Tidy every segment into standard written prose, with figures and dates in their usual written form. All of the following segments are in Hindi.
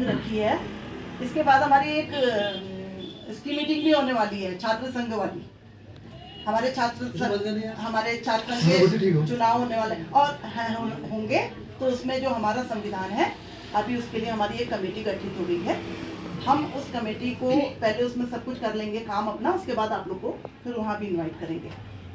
मीटिंग रखी है। इसके बाद हमारी एक इसकी मीटिंग भी होने वाली है, छात्र संघ वाली। हमारे छात्र संघ के चुनाव होने वाले और होंगे, तो उसमें जो हमारा संविधान है अभी उसके लिए हमारी एक कमेटी गठित हो गई है। हम उस कमेटी को पहले उसमें सब कुछ कर लेंगे काम अपना, उसके बाद आप लोग को फिर वहाँ भी इनवाइट करेंगे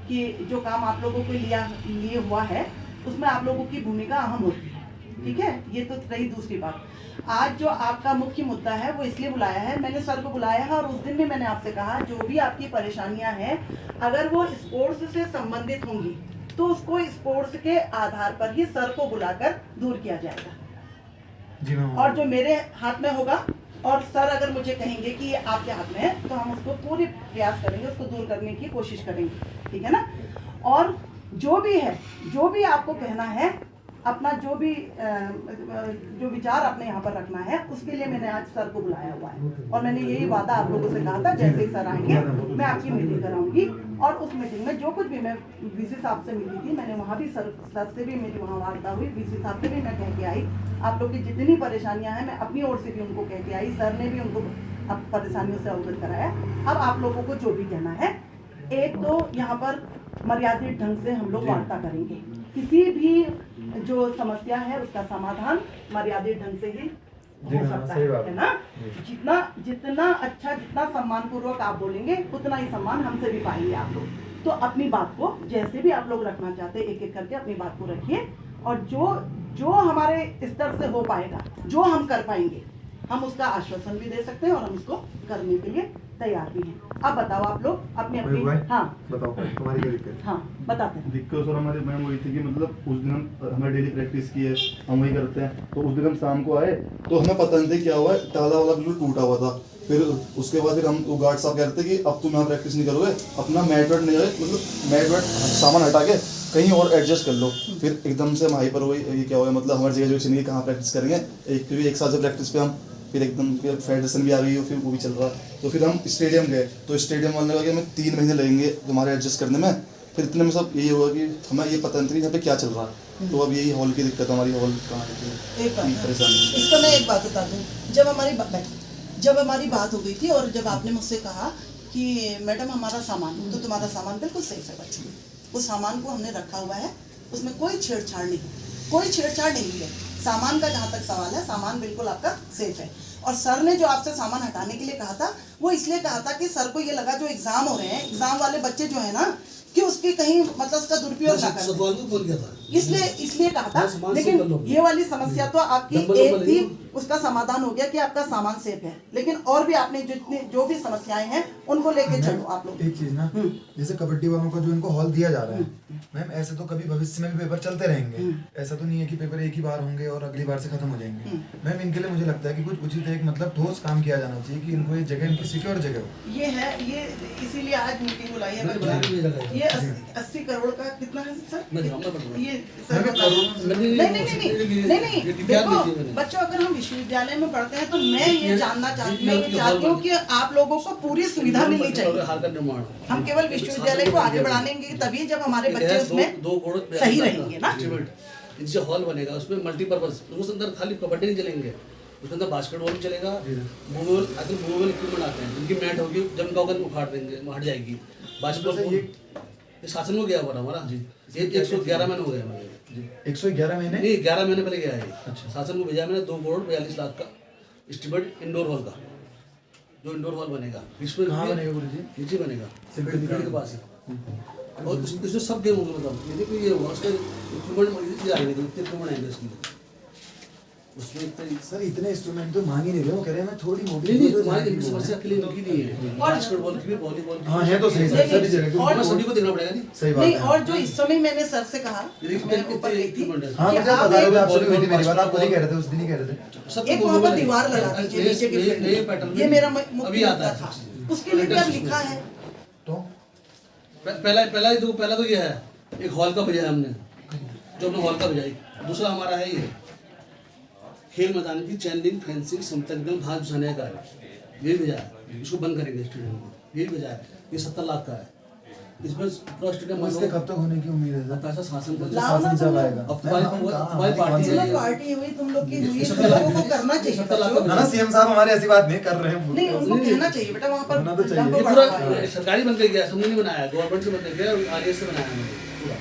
कि जो काम आप लोगों को लिए हुआ है उसमें आप लोगों की भूमिका अहम होती है। ठीक है, ये तो रही दूसरी बात। आज जो आपका मुख्य मुद्दा है वो इसलिए बुलाया है, मैंने सर को बुलाया है और उस दिन भी मैंने आपसे कहा जो भी आपकी परेशानियां हैं अगर वो स्पोर्ट्स से संबंधित होंगी तो उसको स्पोर्ट्स के आधार पर ही सर को बुलाकर दूर किया जाएगा जी। और जो मेरे हाथ में होगा और सर अगर मुझे कहेंगे कि ये आपके हाथ में है तो हम उसको पूरी प्रयास करेंगे, उसको दूर करने की कोशिश करेंगे, ठीक है ना। और जो भी है, जो भी आपको कहना है, अपना जो भी जो विचार आपने यहाँ पर रखना है उसके लिए मैंने आज सर को बुलाया हुआ है और मैंने यही वादा आप लोगों से कहा था जैसे ही सर आएंगे मैं आपकी मीटिंग कराऊंगी। और उस मीटिंग में जो कुछ भी मैं वीसी साहब से मिली थी, मैंने वहाँ भी सर से भी मेरी वहाँ वार्ता हुई, वीसी साहब से भी मैं कह के आई आप लोग की जितनी परेशानियाँ हैं मैं अपनी ओर से भी उनको कह के आई, सर ने भी उनको अब परेशानियों से अवगत कराया। अब आप लोगों को जो भी कहना है, एक तो यहाँ पर मर्यादित ढंग से हम लोग वार्ता करेंगे, किसी भी जो समस्या है उसका समाधान मर्यादित ढंग से ही हो सकता है ना। जितना अच्छा, जितना सम्मान पूर्वक आप बोलेंगे उतना ही सम्मान हमसे भी पाएंगे आप लोग। तो अपनी बात को जैसे भी आप लोग रखना चाहते हैं एक एक करके अपनी बात को रखिए और जो हमारे स्तर से हो पाएगा, जो हम कर पाएंगे, हम उसका आश्वासन भी दे सकते हैं और हम उसको करने के लिए तैयार भी हैं। अब बताओ आप लोग अपनी अपनी हाँ बताओ तुम्हारी क्या दिक्कत? हाँ बताते हैं। दिक्कत सर हमारे मैम वही थी कि मतलब उस दिन हमारे डेली प्रैक्टिस की है, हम वही करते हैं, तो उस दिन हम शाम को आए तो हमें पता नहीं क्या हुआ, ताला वाला बिल्कुल टूटा हुआ था। फिर उसके बाद फिर हम वो गार्ड साहब कहते कि अब तुम यहाँ प्रैक्टिस नहीं करोगे, अपना मैट वेट नहीं है, मतलब मैट वेट सामान हटा के कहीं और एडजस्ट कर लो। फिर एकदम से हम हाइपर हुए, ये क्या हुआ, मतलब हमारी जगह जो नहीं कहाँ प्रैक्टिस करेंगे, एक साल से प्रैक्टिस पे हम फिर एकदम फेडरेशन भी आ गई, फिर वो भी चल रहा है। तो फिर हम स्टेडियम गए तो स्टेडियम वाले लगा कि हमें 3 महीने लगेंगे तुम्हारे एडजस्ट करने में। फिर इतने में सब यही होगा कि हमें ये पता नहीं यहाँ पे क्या चल रहा है। तो अब यही हॉल की दिक्कत, हमारी हॉल कहाँ है परेशानी। इसका मैं एक बात बता दूँ, जब हमारी बात हो गई थी और जब आपने मुझसे कहा कि मैडम हमारा सामान, तो तुम्हारा सामान बिल्कुल सेफ है बच्चों, उस सामान को हमने रखा हुआ है, उसमें कोई छेड़छाड़ नहीं है। सामान का जहाँ तक सवाल है, सामान बिल्कुल आपका सेफ है। और सर ने जो आपसे सामान हटाने के लिए कहा था वो इसलिए कहा था कि सर को ये लगा जो एग्जाम हो रहे हैं, एग्जाम वाले बच्चे जो है ना कि उसकी कहीं मतलब उसका दुरुपयोग ना करें, इसलिए कहा था। लेकिन ये वाली समस्या तो आपकी एक थी, उसका समाधान हो गया कि आपका सामान सेफ है। लेकिन और भी आपने जो भी समस्याएं हैं उनको लेके चलो आप लोग। एक चीज ना, जैसे कबड्डी वालों का जो इनको हॉल दिया जा रहा है मैम, ऐसे तो कभी भविष्य में भी पेपर चलते रहेंगे, ऐसा तो नहीं है कि पेपर एक ही बार होंगे और अगली बार से खत्म हो जाएंगे। मैम इनके लिए मुझे लगता है कि कुछ उचित एक मतलब ठोस काम किया जाना चाहिए कि इनको ये जगह इनकी सिक्योर जगह हो। ये है, ये इसीलिए आज मीटिंग बुलाई है। ये 80 करोड़ का कितना है सर? ये नहीं देखो बच्चों, अगर हम विश्वविद्यालय में पढ़ते हैं तो मैं ये चाहती हूँ कि आप लोगों को पूरी सुविधा मिलनी चाहिए। हम केवल विश्वविद्यालय को आगे बढ़ाएंगे तभी जब हमारे बच्चे उसमें सही रहेंगे ना। जो हॉल बनेगा उसमें मल्टीपर्पज, उसके अंदर खाली कबड्डी नहीं चलेंगे, उसके अंदर बास्केटबॉल भी चलेगा, मूवेबल इक्विपमेंट आते हैं जिनकी मैट होगी, जम का होगा उखाड़ देंगे, हट जाएगी। बास्केटबॉल ये शासन को गया हुआ हमारा जी, ये 111 महीने हो गए हमारे। 111 महीने नहीं, 11 महीने पहले गया है। अच्छा, शासन को भेजा मैंने 2 करोड़ 42 लाख का एस्टिमेट इंडोर हॉल का, जो इंडोर हॉल बनेगा। कहाँ बनेगा गुरु जी? नीचे बनेगा सिंपल के पास है। और इसमें सब गेम होंगे, मतलब यदि कोई ये होगा उसका इक्विपमेंट आएंगे, इक्विपमेंट आएंगे उसकी उसमें। सर इतने इंस्ट्रूमेंट तो मांग ही नहीं रहे हो, कह रहे हैं मैं थोड़ी मोटी नहीं तुम्हारी समस्या के लिए इनकी नहीं है, बास्केटबॉल की भी, वॉलीबॉल की। हाँ है तो सही सर, सभी जगह और सभी को देखना पड़ेगा। नहीं सही बात है। और जो इस समय मैंने सर से कहा, मैं ऊपर गई थी, हाँ मुझे पता है, आप सुनी मेरी बात, आप नहीं कह रहे थे उस दिन ही कह रहे थे। एक वहाँ पर दीवार लगा दीजिए नीचे के फील्ड, ये मेरा अभी आता था, उसके लिए क्या लिखा है? तो पहला तो ये है, एक हॉल का भेजा है हमने, जो हमने हॉल का भेजा। दूसरा हमारा है ये खेल मैदान की चैनलिंग, फेंसिंग, समतल घास बिछाने का है, ये भेजा है, इसको बंद करेंगे स्टेडियम को, ये भेजा है, ये 70 लाख का है। इसमें पूरा स्टेडियम तो इसके कब तक होने की उम्मीद है सर? पैसा शासन का लाओ ना शासन तुम जब लोग। आएगा अब तुम्हारी पार्टी तुम है लोग पार्टी हुई तुम लोग की हुई, 70 तुम लाख लोगों को में- करना चाहिए 70 लाख बच्चों। ना सीएम साहब हमारे ऐसी बात नहीं कर रहे हैं। नहीं उनको कहना चाहिए बेटा वहाँ पर होना तो चाहिए। हमको ये बढ़ावा पूरा है। सरकारी बन के गया, हमने नहीं बनाया, गवर्नमेंट से बन के गया और आरएस से बनाया हमने पूरा।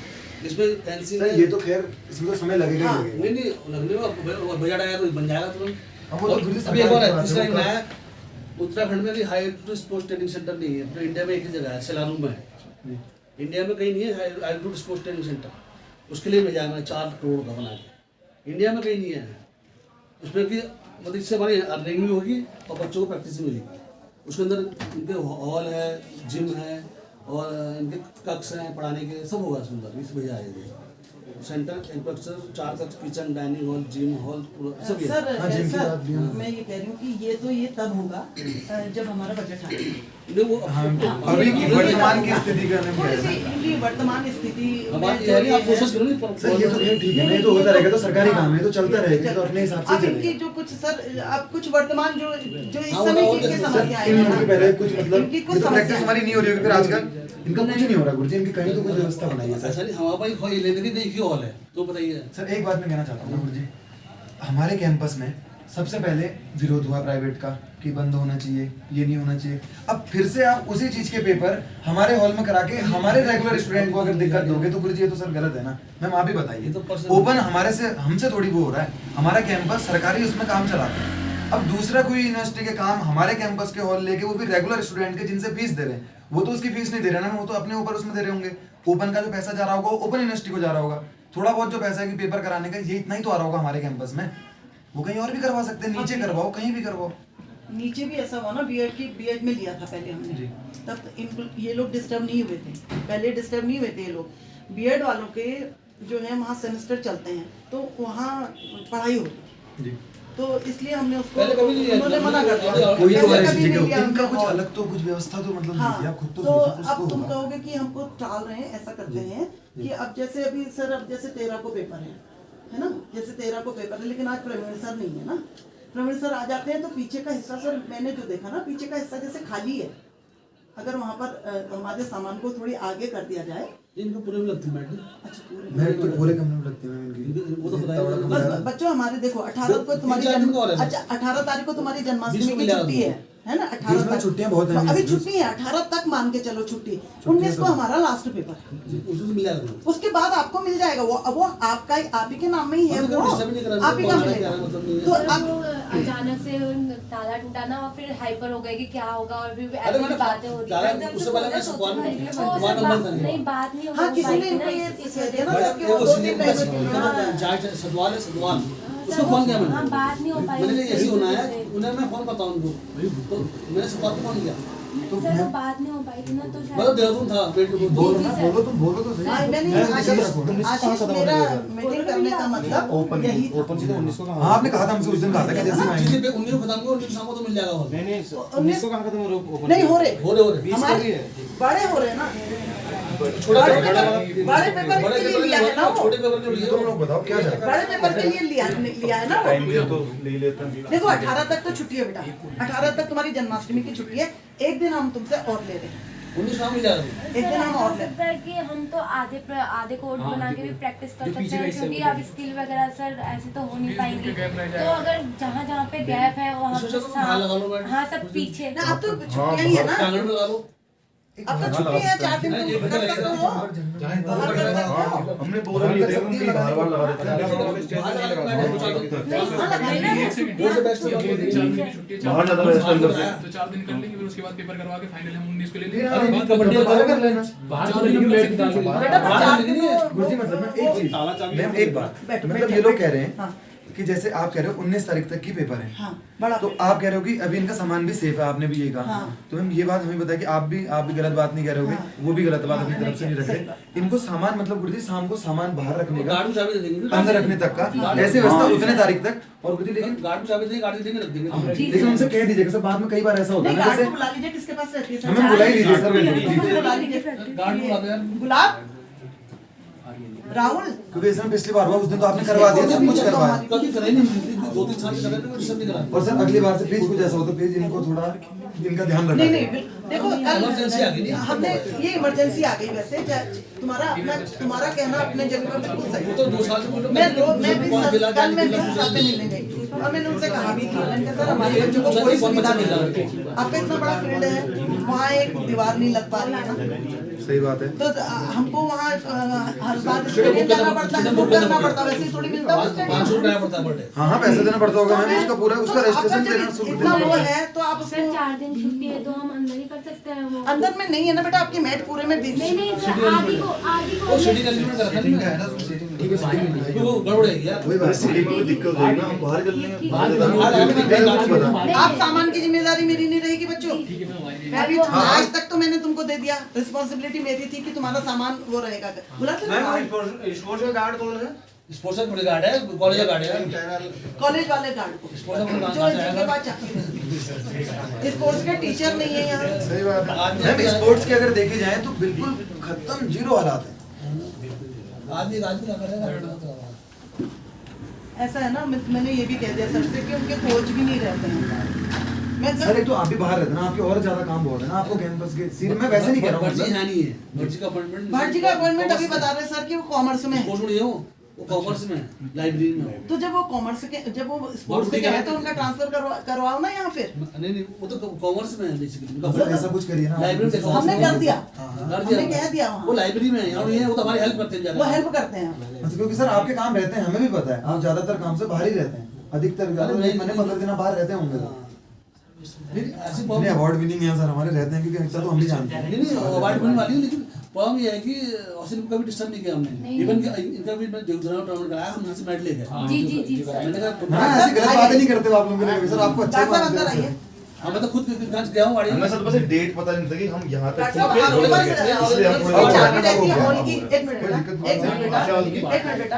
इसमें फेंसिंग सर ये तो खैर इसमें तो समय लगेगा हाँ, ही लगेगा। नहीं लगने में बजट आया तो बन जाएगा तुरंत। अब वो तो और दूसरी अभी एक और सरकार है, की बात तीसरा है, वो नया उत्तराखंड में भी high altitude sports training centre नहीं है, पूरे इंडिया में एक ही जगह है, सेलारू में है। जी। इंडिया में कहीं नहीं है high altitude sports training centre, उसके लिए भेजा है मैंने 4 करोड़ का बना के। इंडिया में कहीं नहीं है उसमें कि मतलब इससे हमारी अर्निंग भी होगी और बच्चों को प्रैक्टिस भी मिलेगी। उसके अंदर इनके हॉल है, जिम है और इनके कक्ष हैं पढ़ाने के, सब होगा उसके अंदर। इस भेजा है सेंटर इंफ्रास्ट्रक्चर, 4 कक्ष, kitchen, dining hall, gym hall, पूरा सब ये सर हाँ, जिम की सर, बात भी है। मैं ये कह रही हूँ कि ये तब होगा जब हमारा बजट आएगा। नहीं वो हाँ, अभी की वर्तमान की स्थिति का नाम क्या थोड़ी है सी सर? इनकी वर्तमान स्थिति में हमारी जो यानी आप ये कोशिश है- करो नहीं सर ये तो ये ठीक है, नहीं तो होता रहेगा, तो सरकारी काम है, तो चलता रहेगा, तो अपने हिसाब से अब इनकी चलेगा। जो कुछ सर अब कुछ वर्तमान जो इस हाँ, समय और की कैसे समस्या इन लोगों की पहले है कुछ मतलब इनकी ये कुछ तो प्रैक्टिस समस्या हमारी नहीं हो रही होगी, फिर आजकल इनका कुछ नहीं हो रहा गुरुजी, इनकी कहीं तो कुछ व्यवस्था बनाइए ऐसा सर। नहीं हमारा भाई हो ये लेने की देखिए हॉल है तो बताइए। सर एक बात मैं कहना चाहता हूँ ना गुरुजी, हमारे कैंपस में सबसे पहले विरोध हुआ प्राइवेट का कि बंद होना चाहिए, ये नहीं होना चाहिए। अब फिर से आप उसी चीज के पेपर हमारे हॉल में करा के हमारे रेगुलर स्टूडेंट को अगर दिक्कत दोगे तो गुरुजी ये तो सर गलत है ना। मैम आप ही ये बताइए, तो पर्सनल- ओपन हमारे से हमसे थोड़ी वो हो रहा है, हमारा कैंपस सरकारी उसमें काम चलाता है। अब दूसरा कोई यूनिवर्सिटी के काम हमारे कैंपस के हॉल लेके, वो भी रेगुलर स्टूडेंट के जिनसे फीस दे रहे हैं, वो तो उसकी फीस नहीं दे रहे ना, वो तो अपने ऊपर उसमें दे रहे होंगे। ओपन का जो पैसा जा रहा होगा वो ओपन यूनिवर्सिटी को जा रहा होगा, थोड़ा बहुत जो पैसा है कि पेपर कराने का ये इतना ही तो आ रहा होगा हमारे कैंपस में। वो कहीं और भी करवा सकते हैं, नीचे करवाओ, कहीं भी करवाओ। नीचे भी ऐसा हुआ ना बीएड में लिया था पहले हमने, जी। तब इनको ये लोग डिस्टर्ब नहीं हुए थे, पहले डिस्टर्ब नहीं हुए थे ये लोग। बीएड वालों के जो है वहाँ सेमेस्टर चलते हैं तो वहाँ पढ़ाई होती है, जी। तो इसलिए हमने उसको पहले कभी नहीं लिया, उन्होंने मना कर दिया। कोई तो पहले ऐसी कभी जगह नहीं लिया इनका हमने कुछ और- अलग तो कुछ व्यवस्था तो मतलब हाँ, नहीं, आप खुद तो तो सोचो कुछ अब तो तुम होगा। कहोगे कि हमको टाल रहे हैं, ऐसा करते हैं कि अब जैसे अभी सर अब जैसे 13 को पेपर है ना, जैसे 13 को पेपर है, लेकिन आज प्रवीण सर नहीं है ना, प्रवीण सर आ जाते हैं तो पीछे का हिस्सा सर मैंने जो देखा ना, पीछे का हिस्सा जैसे खाली है, अगर वहाँ पर हमारे सामान को थोड़ी आगे कर दिया जाए। इनको पूरे में लगती है मैडम। अच्छा पूरे मैं तो पूरे कमरे में लगती है मैम इनकी, वो तो इतना बताया बड़ा मैंने। कमरा है। बस बच्चों हमारे देखो 18 को तुम्हारी 3-4 दिन का और है बस। अच्छा 18 तारीख को तुम्हारी 20 जन्माष्टमी को की मिला छुट्टी दो। है ना, 20 18 में तक छुट्टियां बहुत हैं, अभी 20 छुट्टी है, 18 तक मान के चलो छुट्टी, 19 को हमारा लास्ट पेपर है, उससे मिला करो। उसके बाद आपको मिल जाएगा वो आपका आप ही के नाम में ही है, हम तो वो डिस्टर्ब नहीं करा, आप ही का पहुंचाने मिलेगा। का मतलब नहीं है। तो सर, अब वो अचानक से ताला टूटा ना और फिर हाइपर हो गए कि क्या होगा और फिर अरे ऐसी मैंने बातें होती ताला हैं। उससे पहले मैं सवाल वो सवाल सर नंबर बात था नहीं, बात नहीं हो हाँ, किसी पाई ने थी ना, इनको ये इस कह वजह दिया ना से। सर कि वो वो 2 सीनियर दिन पहले जाट सदवाल है सदवाल उसको सर, फोन किया मैंने। हाँ, बात नहीं हो पाई मैंने कहा उससे, ऐसे होना इस है, वजह से। उन्हें मैं फोन करता हूँ उनको, तो मैंने सवाल फोन किया। तो सर वो मैं बात नहीं हो पाई थी ना, तो शायद मतलब देहरादून था पेट को बोलो ना, बोलो तुम बोलो तो सही। हाँ, मैंने मैं आशीष किसी को- आशीष मेरा मीटिंग करने का मतलब यही था। ओपन सीधे 19 को हाँ आपने कहा था हमसे उस दिन कहा था कि जैसे हम आएंगे। जिसे पे 19 को खत्म हुआ 19 शाम को तो मिल जाएगा हॉल। नहीं 19 को कहाँ खत्म हो रहा नहीं हो रहे हो रहे हमारे बड़े हो रहे हैं ना, छोटे बड़े पेपर पेपर बड़े के लिए पेपर लिया है ना वो, छोटे पेपर के लिए तुम लोग बताओ क्या जाएगा। बड़े पेपर के लिए लिया है ना वो। टाइम दे तो ले लेते हैं। देखो 18 तक तो छुट्टी है बेटा, 18 तक तुम्हारी जन्माष्टमी की छुट्टी है, एक दिन हम तुमसे और ले रहे हैं, 19 शाम मिल जाएगा। एक दिन सर, हम ऐसा और हो ले सकता है कि हम तो आधे कोड बना के भी प्रैक्टिस कर सकते हैं, क्योंकि अब स्किल वगैरह सर ऐसे तो हो नहीं पाएंगी। तो अगर जहाँ जहाँ पे गैप है वहाँ इसमें पे सब बाहर लगा लो मैडम। हाँ सब पीछे ना, अब तो छुट्टियां ही है ना, आंगन में लगा लो। अब तो छुट्टी है, 4 दिन नहीं, तुम ये कर सकते हो, बाहर कर सकते हो। हमने बोला नहीं थे हम बार बार लगा देते हैं। बाहर लगा लो मैडम, पहुंचा दो। नहीं, हाँ, लगाई ना, वो से बेस्ट है। बाहर ज्यादा बेस्ट अंदर से। तो 4 दिन कर लेंगे, फिर उसके बाद पेपर करवा के फाइनल हम 19 को ले लेंगे। अरे नहीं, कबड्डी बाहर कर लेना। बाहर तो लेकिन बैठ के बेटा बाहर 4 नहीं दिन है। गुरुजी मतलब मैं एक चीज मैम एक बात बैठो, मतलब बैठो, ये लोग बैठो। कह रहे हैं हाँ। कि जैसे आप कह रहे हो 19 तारीख तक की पेपर है, हाँ, बड़ा तो आप कह रहे हो कि अभी इनका सामान भी सेफ है, आपने भी ये कहा। हाँ। तो मैम ये बात हमें बताया कि आप भी गलत बात नहीं कह रहे होगे, हाँ। वो भी गलत बात अपनी हाँ, तरफ से नहीं रख सही रहे। बात। इनको सामान मतलब गुरुजी शाम को सामान बाहर रखने का, गार्ड को चाबी दे देंगे। अंदर रखने तक का ऐसे व्यवस्था उतने तारीख तक। और गुरुजी लेकिन गार्ड को चाबी देंगे, गार्ड देंगे रख देंगे। लेकिन उनसे कह दीजिएगा सर, बाद में कई बार ऐसा होता है नहीं, ना गार्ड को जैसे बुला लीजिए, किसके पास रहती है सर? हमें बुला ही लीजिए सर, तुम बिल्कुल। बुला लीजिए। गार्ड बुला दो यार। गुलाब, राहुल, क्योंकि ऐसा पिछली बार हुआ, उस दिन तो आपने करवा दिया, सब कुछ करवाया। कभी कराई नहीं। 2-3 साल से कर रहे हैं, डिस्टर्ब नहीं करा। और सर अगली बार से प्लीज कुछ ऐसा हो तो प्लीज इनको थोड़ा इनका ध्यान रखना। नहीं देखो कल इमरजेंसी आ गई नहीं। हमने ये इमरजेंसी आ गई वैसे तुम्हारा कहना अपने जगह पर बिल्कुल सही वो तो 2 साल से बोल रहे मैं भी कौन मिला कल मैं क्या भी साथ में मिलने गई और मैंने उनसे कहा भी था मैंने कहा सर हमारे ये बच्चों को जो कोई कौन सुविधा बच्चा नहीं मिल है रहा आपका इतना बड़ा फील्ड है वहाँ एक दीवार नहीं लग पा रही है ना सही बात है। तो हमको वहाँ हर बार स्टेडियम करना पड़ता है बुक करना पड़ता है वैसे ही थोड़ी मिलता है 500 रुपया पड़ता है पर डे। हाँ पैसे देना पड़ता होगा मैम, उसका पूरा उसका तो आपका रजिस्ट्रेशन जब देना शुल्क इतना देना वो पड़ता है। है तो आप सर उसको 4 दिन छुट्टी है तो हम अंदर ही कर सकते हैं वो। अंदर में नहीं है ना बेटा आपकी मैट पूरे में दी नहीं नहीं सर आदि को वो शेड्यूल एलिमेंट कर रखा है ना, वो गड़बड़ है यार। वही बात सिटी में कोई दिक्कत होगी ना, हम बाहर कर लेंगे। आप सामान की जिम्मेदारी मेरी नहीं रहेगी बच्चों। मैं भी आज तक तो मैंने तुमको दे दिया, रिस्पॉन्सिबिलिटी मेरी थी कि तुम्हारा सामान वो रहेगा। बुला स्पोर्ट्स का गार्ड कौन है? स्पोर्ट्स का गार्ड है, कॉलेज का गार्ड है, कॉलेज वाले गार्ड को स्पोर्ट्स का जो जिनके पास चाकरी स्पोर्ट्स के टीचर नहीं है यहाँ। सही बात है मैम, स्पोर्ट्स के अगर देखे जाए तो बिल्कुल खत्म जीरो हालात है। आदमी ना करेगा। ऐसा है ना मैंने ये भी कह दिया सर से कि उनके कोच भी नहीं रहते हैं। मैं सर एक तो आप भी बाहर रहते हैं ना, आपके और ज्यादा काम बहुत है ना आपको कैंपस के सिर में वैसे नहीं कह रहा हूँ भर्जी मतलब। है नहीं है, भर्जी का अपॉइंटमेंट भाट जी का अपॉइंटमेंट अभी बता रहे सर कि वो कॉमर्स में है। स्पोर्ट्स में नहीं हो, वो कॉमर्स में है, लाइब्रेरी में हो। तो जब वो कॉमर्स के जब वो स्पोर्ट्स के है तो उनका ट्रांसफर करवाओ ना यहाँ फिर। नहीं वो तो कॉमर्स में है बेसिकली। मतलब ऐसा कुछ करिए ना। लाइब्रेरी में हमने कर दिया कर हमने कह दिया वो वहाँ लाइब्रेरी में है, यहाँ नहीं है, वो तो हमारी हेल्प करते हैं वो ज्यादा। हेल्प करते हैं। मतलब क्योंकि सर आपके काम रहते हैं, हमें भी पता है आप ज्यादातर काम से बाहर ही रहते हैं, अधिकतर मैंने 15 दिन बाहर रहते होंगे तो। नहीं, ऐसी नहीं प्रॉब्लम अवार्ड विनिंग है सर हमारे रहते हैं क्योंकि इतना तो हम भी जानते हैं। नहीं अवार्ड बनने वाली है, लेकिन प्रॉब्लम ये है कि औसिन को कभी डिस्टर्ब नहीं किया हमने। नहीं। इवन इनका भी मैं जगदरा टूर्नामेंट कराया, हम यहाँ से मैच ले गए। जी मैंने ना कहा ऐसी गलत बातें नहीं करते हो आप लोग मेरे लिए, सर आपको अच्छा ही डॉक्टर मानते अंदर हैं आइए। सर। हाँ मैं तो खुद गया हूँ हमें सर बस डेट पता नहीं था कि हम यहाँ तक डॉक्टर साहब, आपके पास इसलिए हम थोड़ा चाबी रहती है हो हॉल गया। की। एक मिनट बेटा, एक मिनट बेटा, अच्छा, हॉल की। एक मिनट बेटा,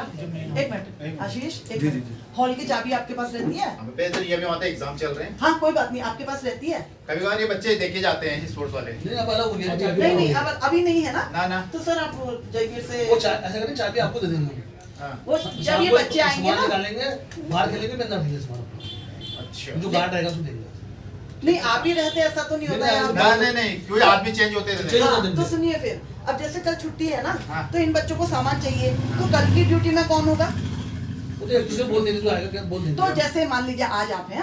एक मिनट आशीष, एक जी, मिनट। हॉल की चाबी आपके पास रहती है? तो ये भी वहाँ पे एग्जाम चल रहे हैं, हाँ कोई बात नहीं, आपके पास रहती है? कभी कभार ये बच्चे देखे जाते हैं स्पोर्ट्स वाले। नहीं अब अलग हो गया नहीं नहीं अब अभी नहीं है ना? ना तो सर आप जयवीर से वो ऐसा करें, चाबी आपको दे देंगे। हाँ, वो जब ये बच्चे आएंगे ना, निकालेंगे बाहर खेलेंगे, मैं अंदर खेलेंगे सामान। अच्छा। जो गार्ड रहेगा उसको देंगे। नहीं आप ही रहते ऐसा तो नहीं होता है आप- नहीं क्योंकि आदमी चेंज होते रहते हैं। हाँ, तो सुनिए फिर अब जैसे कल छुट्टी है ना हाँ। तो इन बच्चों को सामान चाहिए तो कल की ड्यूटी में कौन होगा? वो तो एक दूसरे बोल देंगे, जो आएगा क्या बोल देंगे। तो जैसे मान लीजिए आज आप हैं,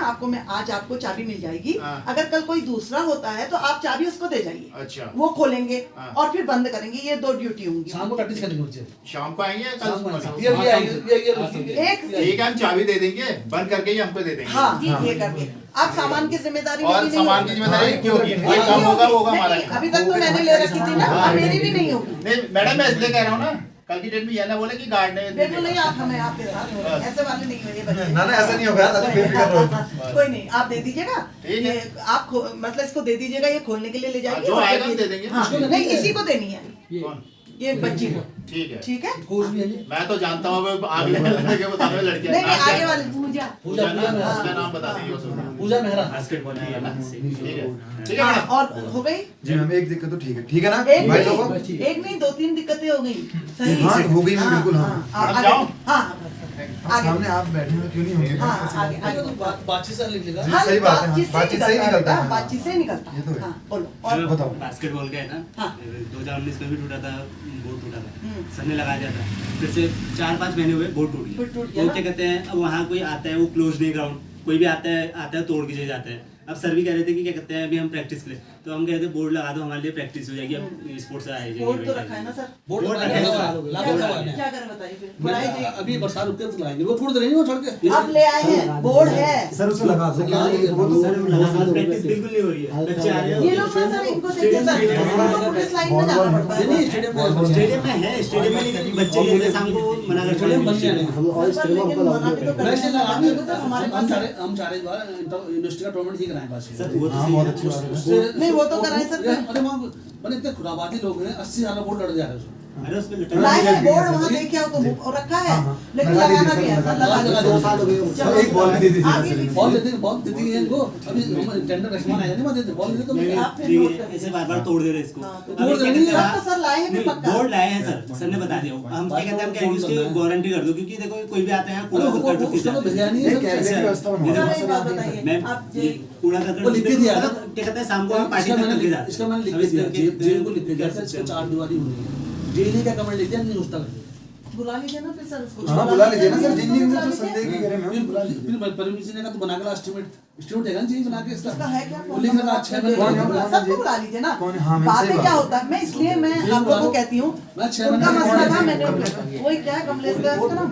आज आपको चाबी मिल जाएगी। हाँ। अगर कल कोई दूसरा होता है तो आप चाबी उसको दे जाइए, अच्छा, वो खोलेंगे हाँ। और फिर बंद करेंगे। ये 2 ड्यूटी होंगी। शाम को प्रैक्टिस करेंगे बच्चे। शाम को आएंगे या कल शाम को सुबह? ये आएंगे। एक ठीक है, हम चाबी दे देंगे, बंद करके ही हमको दे देंगे। हाँ ये करके आप सामान की जिम्मेदारी और मेरी नहीं सामान होगी। की जिम्मेदारी हाँ, क्यों होगी? नहीं, कोई काम होगा वो होगा नहीं, हमारा। नहीं, अभी तक तो मैंने ले रखी थी ना, हाँ, अब मेरी भी नहीं होगी। नहीं मैडम, मैं इसलिए कह रहा हूँ ना, कल की डेट में यह ना बोले कि गार्ड ने बिल्कुल नहीं, आप हमें आपके साथ हो रहे हैं। ऐसे वाले नहीं हुए ये बच्चे। ना ना ऐसा नहीं होगा, दादा बेफिक्र रहो। कोई नहीं, आप दे दीजिएगा। ठीक है। ये आप मतलब इसको दे दीजिएगा, ये खोलने के लिए ले जाइए। जो और आएगा फिर हम दे देंगे। हाँ, इसको नहीं इसी को देनी है, कौन? ये बच्ची को। ठीक है, ठीक है? कोच भी है जी। मैं तो जानता हूँ अब आगे लड़के बताने वाले लड़के नहीं नहीं आगे वाले पूजा पूजा ना, पूजा उसका नाम बता दीजिए उसको। पूजा मेहरा। ठीक है हाँ, मैडम। और हो गई जी मैम एक दिक्कत तो ठीक है ना एक भाई लोगों। नहीं, एक नहीं 2-3 दिक्कतें हो गई। सही हाँ, से। हो गई मैं बिल्कुल, हाँ। हाँ, अब आगे- जाओ। हाँ अब आगे। सामने आप बैठे हैं क्यों नहीं होंगे? हाँ आगे आगे आगे। तो बातचीत से लिख लेगा। जी, सही बात है, हाँ, बातचीत से ही निकलता है। बातचीत से ही निकलता ये तो है। हाँ बोलो और बताओ। बास्केटबॉल का है ना, हाँ। 2019 में भी टूटा था, बोर्ड टूटा था, हम्म। सर ने लगा दिया था, फिर से 4-5 महीने हुए बोर्ड टूट फिर टूट गया। गया तो ना? क्या कहते हैं, अब वहाँ कोई आता है, वो क्लोज नहीं ग्राउंड, कोई भी आता है तोड़ के चले जाता है। अब सर भी कह रहे थे कि क्या कहते हैं अभी हम प्रैक्टिस के लिए, तो हम कह रहे थे बोर्ड लगा दो, हमारे लिए प्रैक्टिस हो जाएगी, अब स्पोर्ट्स आ जाएगी। बोर्ड तो रखा है ना सर? बोर्ड बोर्ड लगा रखा है हुआ सर। है, लगा हुआ है। क्या करें बताइए फिर? पढ़ाई जी। अभी बरसात रुकते तो लगाएंगे, वो टूट रही है वो छोड़ के। अब ले आए हैं, बोर्ड है। सर उसे लगा दो, वो तो सर प्रैक्टिस बिल्कुल नहीं हो रही है, बच्चे आ रहे ये हैं। लोग ना सर इनको देखिए सर, इनको पुलिस लाइन में जाना पड़ता है। नहीं स्टेडियम में, स्टेडियम में है, स्टेडियम में नहीं, लेकिन बच्चे कहते हैं शाम को मना करते स्टेडियम बन गया हैं। नहीं। सर, लेकिन मना भी तो करना वैसे है। लगाने अभी तो हमारे पास हम चाह रहे इस बार यूनिवर्सिटी का टूर्नामेंट ही कराएं बस। सर वो तो हाँ सही बहुत है। अच्छी बात है। नहीं, वो तो कराएं सर। अरे वहाँ मैंने इतने खुराबाती लोग हैं, 80 साल का बोर्ड लड़ जा रहे हैं उसमें। अरे उस पे लाए हैं बोर्ड वहाँ देखे आओ तो और रखा है, लेकिन लगाना भी है, लगा दो। 2 साल हो गए, एक बॉल भी दे दीजिए आप ये बॉल देती है इनको। अभी टेंडर रखवाना आएगा नहीं, देते बॉल देते तो आप फिर नोट देखिए करें। ऐसे बार-बार तोड़ दे रहे इसको। हाँ, तो अभी तोड़ क्या देंगे, कहते हैं, अब तो सर लाए हैं भी नहीं, पक्का। बोर्ड लाए हैं सर ने बता दिया। हम क्या कहते हैं, हम कहेंगे उसकी गारंटी कर दो, क्योंकि देखो कोई भी आता है यहाँ कूड़ा करकट ठोक के जाता है। बिरयानी एक कैमरे की व्यवस्था सर बनवाओ। एक बात बताइए, मैम आप ये कूड़ा करकट वो लिख के दिया ना। क्या कहते हैं, शाम को हम पार्टी इसका तक मैंने करके जाते हैं। इसका मैंने लिख अब के इस दिया, करके जेल को लिख के दिया, कर सकते इसका हैं। 4 दीवारी हो रही है। जेल का कमेंट लिख दिया, नहीं उसका बुला लीजिए ना फिर सर उसको। हाँ बुला लीजिए ना सर, जिन जिन बुला जो लीजिए। संदेह की करें मैम बुला लीजिए। फिर परमिशन का तो बना के एस्टिमेट देगा ना, चीज बना के इसका इसका है क्या? वो लिख लगा 6 महीने कौन है? सबको बुला लीजिए ना। कौन है? हाँ, मैं बातें सही क्या बात। होता है, मैं इसलिए मैं आप लोगों को कहती हूँ, मैं 6 उनका महीने मसला था, कौन है? मैंने वही क्या है, कमलेश का उसका नाम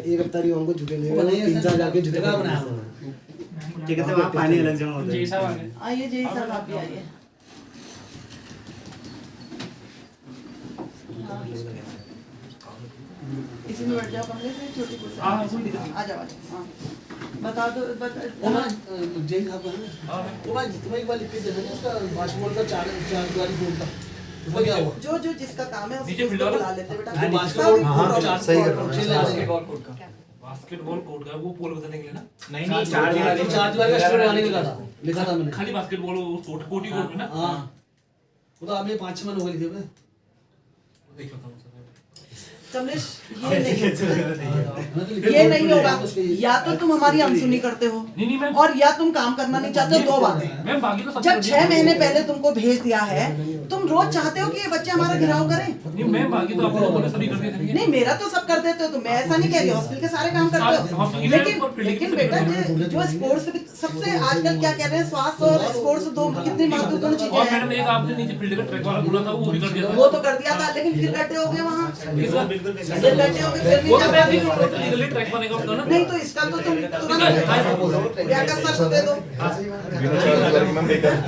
एक हफ्ता नहीं हमको झूठे नहीं वो नहीं है, 3-4 हजार के झूठे जगह बनाया क्या कहते हैं, वहाँ पानी अलग जमा होता है। आइए जय साहब आप भी आइए। इसी में बैठ जाओ कमलेश, छोटी कुर्सी आ जाओ आ जाओ। हाँ बता दो वो मैं जेल साहब है ना, वो मैं तुम्हें एक बार लिख के दे देना उसका बास्केटबॉल का 4 दीवारी बोर्ड का उसका क्या हुआ। जो जिसका काम है नीचे उसको फील्ड वाला? बुला लेते बेटा। हाँ, बास्केटबॉल हाँ, सही कर रहे हो। बास्केटबॉल कोर्ट का बास्केटबॉल कोर्ट का वो पोल बताने के लिए ना? नहीं 4 दीवारी का स्टोर बनाने के लिए लिखा था मैंने। खाली बास्केटबॉल कोर्ट कोटी कोर्ट में ना? हाँ वो तो अभी 5-6 महीने हो गए लिखे हुए। देख लेता हूँ सर। कमलेश ये नहीं ये नहीं होगा, या तो तुम हमारी अनसुनी करते हो नहीं मैम, और या तुम काम करना नहीं चाहते हो, 2 बातें। मैम बाकी तो सब जब 6 महीने पहले तुमको भेज दिया है, तुम रोज चाहते हो कि ये बच्चे हमारा घिराव करें। नहीं मैम, बाकी तो आप लोगों ने सभी कर दिए थे। नहीं मेरा तो सब कर देते हो तुम, मैं ऐसा नहीं कह रही, हॉस्पिटल के सारे काम करते हो, लेकिन बेटा जो स्पोर्ट्स सबसे आजकल क्या कह रहे हैं, स्वास्थ्य और स्पोर्ट्स 2 कितनी महत्वपूर्ण और चीजें मैडम हैं। एक आपने नीचे फील्ड का ट्रैक वाला बोला था, वो भी कर दिया था। वो तो कर दिया था, लेकिन फिर गड्ढे हो गए वहाँ, फिर गड्ढे हो गए, फिर वो तो मैं नहीं भी लीगली ट्रैक बनेगा उसका ना। नहीं तो इसका तो तुम तुरंत व्याकर सर को दे दो।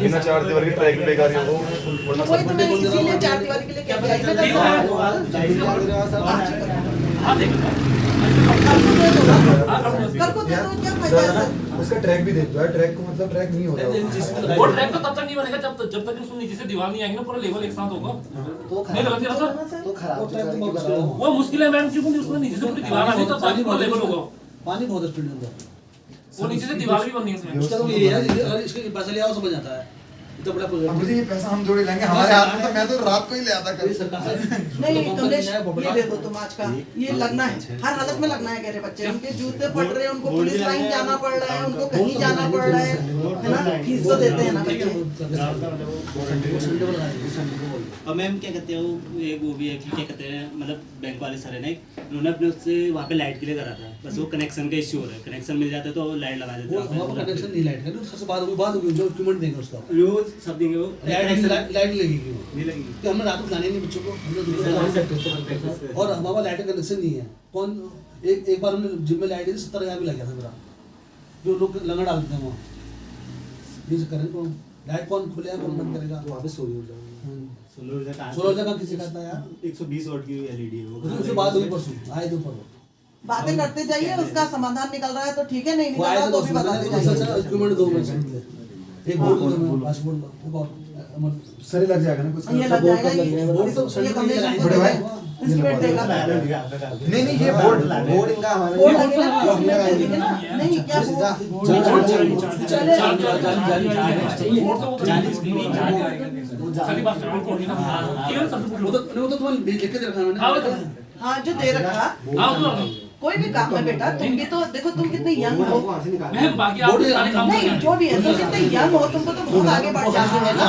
बिना 4 दीवार की ट्रैक बेकार ही हो, वरना वही तो मैं इसीलिए 4 दीवारी के लिए क्या किया, मैं ठीक है। हाँ देख लो। कल को दे दो, क्या फायदा है सर? उसका ट्रैक भी देख दो यार, ट्रैक को मतलब ट्रैक नहीं होता वो ट्रैक तो तब तक नहीं बनेगा जब तक उसमें नीचे से दीवार नहीं आएगी ना, पूरा लेवल एक साथ होगा। नहीं गलती है सर, तो खराब वो मुश्किल है मैम, क्योंकि उसमें नीचे से पूरी दीवार आ गई तो पानी पूरा लेवल होगा। पानी बहुत स्पीड में अंदर वो नीचे से दीवार भी बननी है उसमें। उसका तो ये है कि अगर इसके पैसा लिया हो समझ आता है, इतना बड़ा अब प्रोजेक्ट मुझे ये पैसा हम जोड़े लेंगे हमारे हाथ में, तो मैं तो रात को ही ले आता कभी। सरकार नहीं कमलेश ये दे दो तुम आज का, ये लगना है, हर हालत में लगना है। कह रहे बच्चे उनके जूते फट रहे हैं, उनको पुलिस लाइन जाना पड़ रहा है, उनको कहीं जाना पड़ रहा है ना, फीस तो देते हैं ना बच्चे। और मैम क्या कहते हैं, वो भी है कि क्या कहते हैं, मतलब बैंक वाले सर है ना, उन्होंने अपने उससे वहाँ पे लाइट के लिए करा था, बस वो कनेक्शन का इश्यू हो रहा है, कनेक्शन मिल जाता है तो लाइट लगा देते वो हैं वहाँ पर कनेक्शन नहीं लाइट का, सबसे बात होगी जो इक्विपमेंट देंगे उसका वो सब देंगे, वो लाइट लगेगी वो, नहीं लगेगी। कि हमने रात को जाने नहीं बच्चों को, हमने दूसरे और हमारा लाइट का कनेक्शन नहीं है। कौन एक बार हमने जिम में लाइट दी 70,000 भी लग गया था मेरा, जो लोग लंगर डालते हैं वहाँ। ये करें तो लाइट कौन खुलेगा, कौन बंद करेगा? वहाँ पे सोई हो सोलह जगह किसी का था यार, 120 वाट की एलईडी है वो। उससे बात हुई परसों, आए दो पर बातें करते जाइए, उसका समाधान निकल रहा है तो ठीक है, नहीं निकल रहा तो भी बताते जाइए। इक्विपमेंट दो एक बोर्ड को दो, पासपोर्ट को बहुत सर लग जाएगा ना कुछ ये लग जाएगा, बोर्ड तो ये कमलेश बड़े भाई इंस्ट्रूमेंट देगा। नहीं ये बोर्ड बोर्ड इनका हमारे बोर्ड लगेगा ना, इंस्ट्रूमेंट देंगे ना। नहीं क्या खाली बास्केटबॉल कोर्ट ही ना। केवल सबसे वो तो तुम्हें लिख के रखा है मैंने। हाँ जो दे रखा, कोई भी काम है बेटा, तुम भी तो देखो तुम कितने यंग हो। मैम बाकी आप सारे काम नहीं जो भी है, तुम कितने यंग हो, तुमको तो बहुत आगे बढ़ जाना है ना।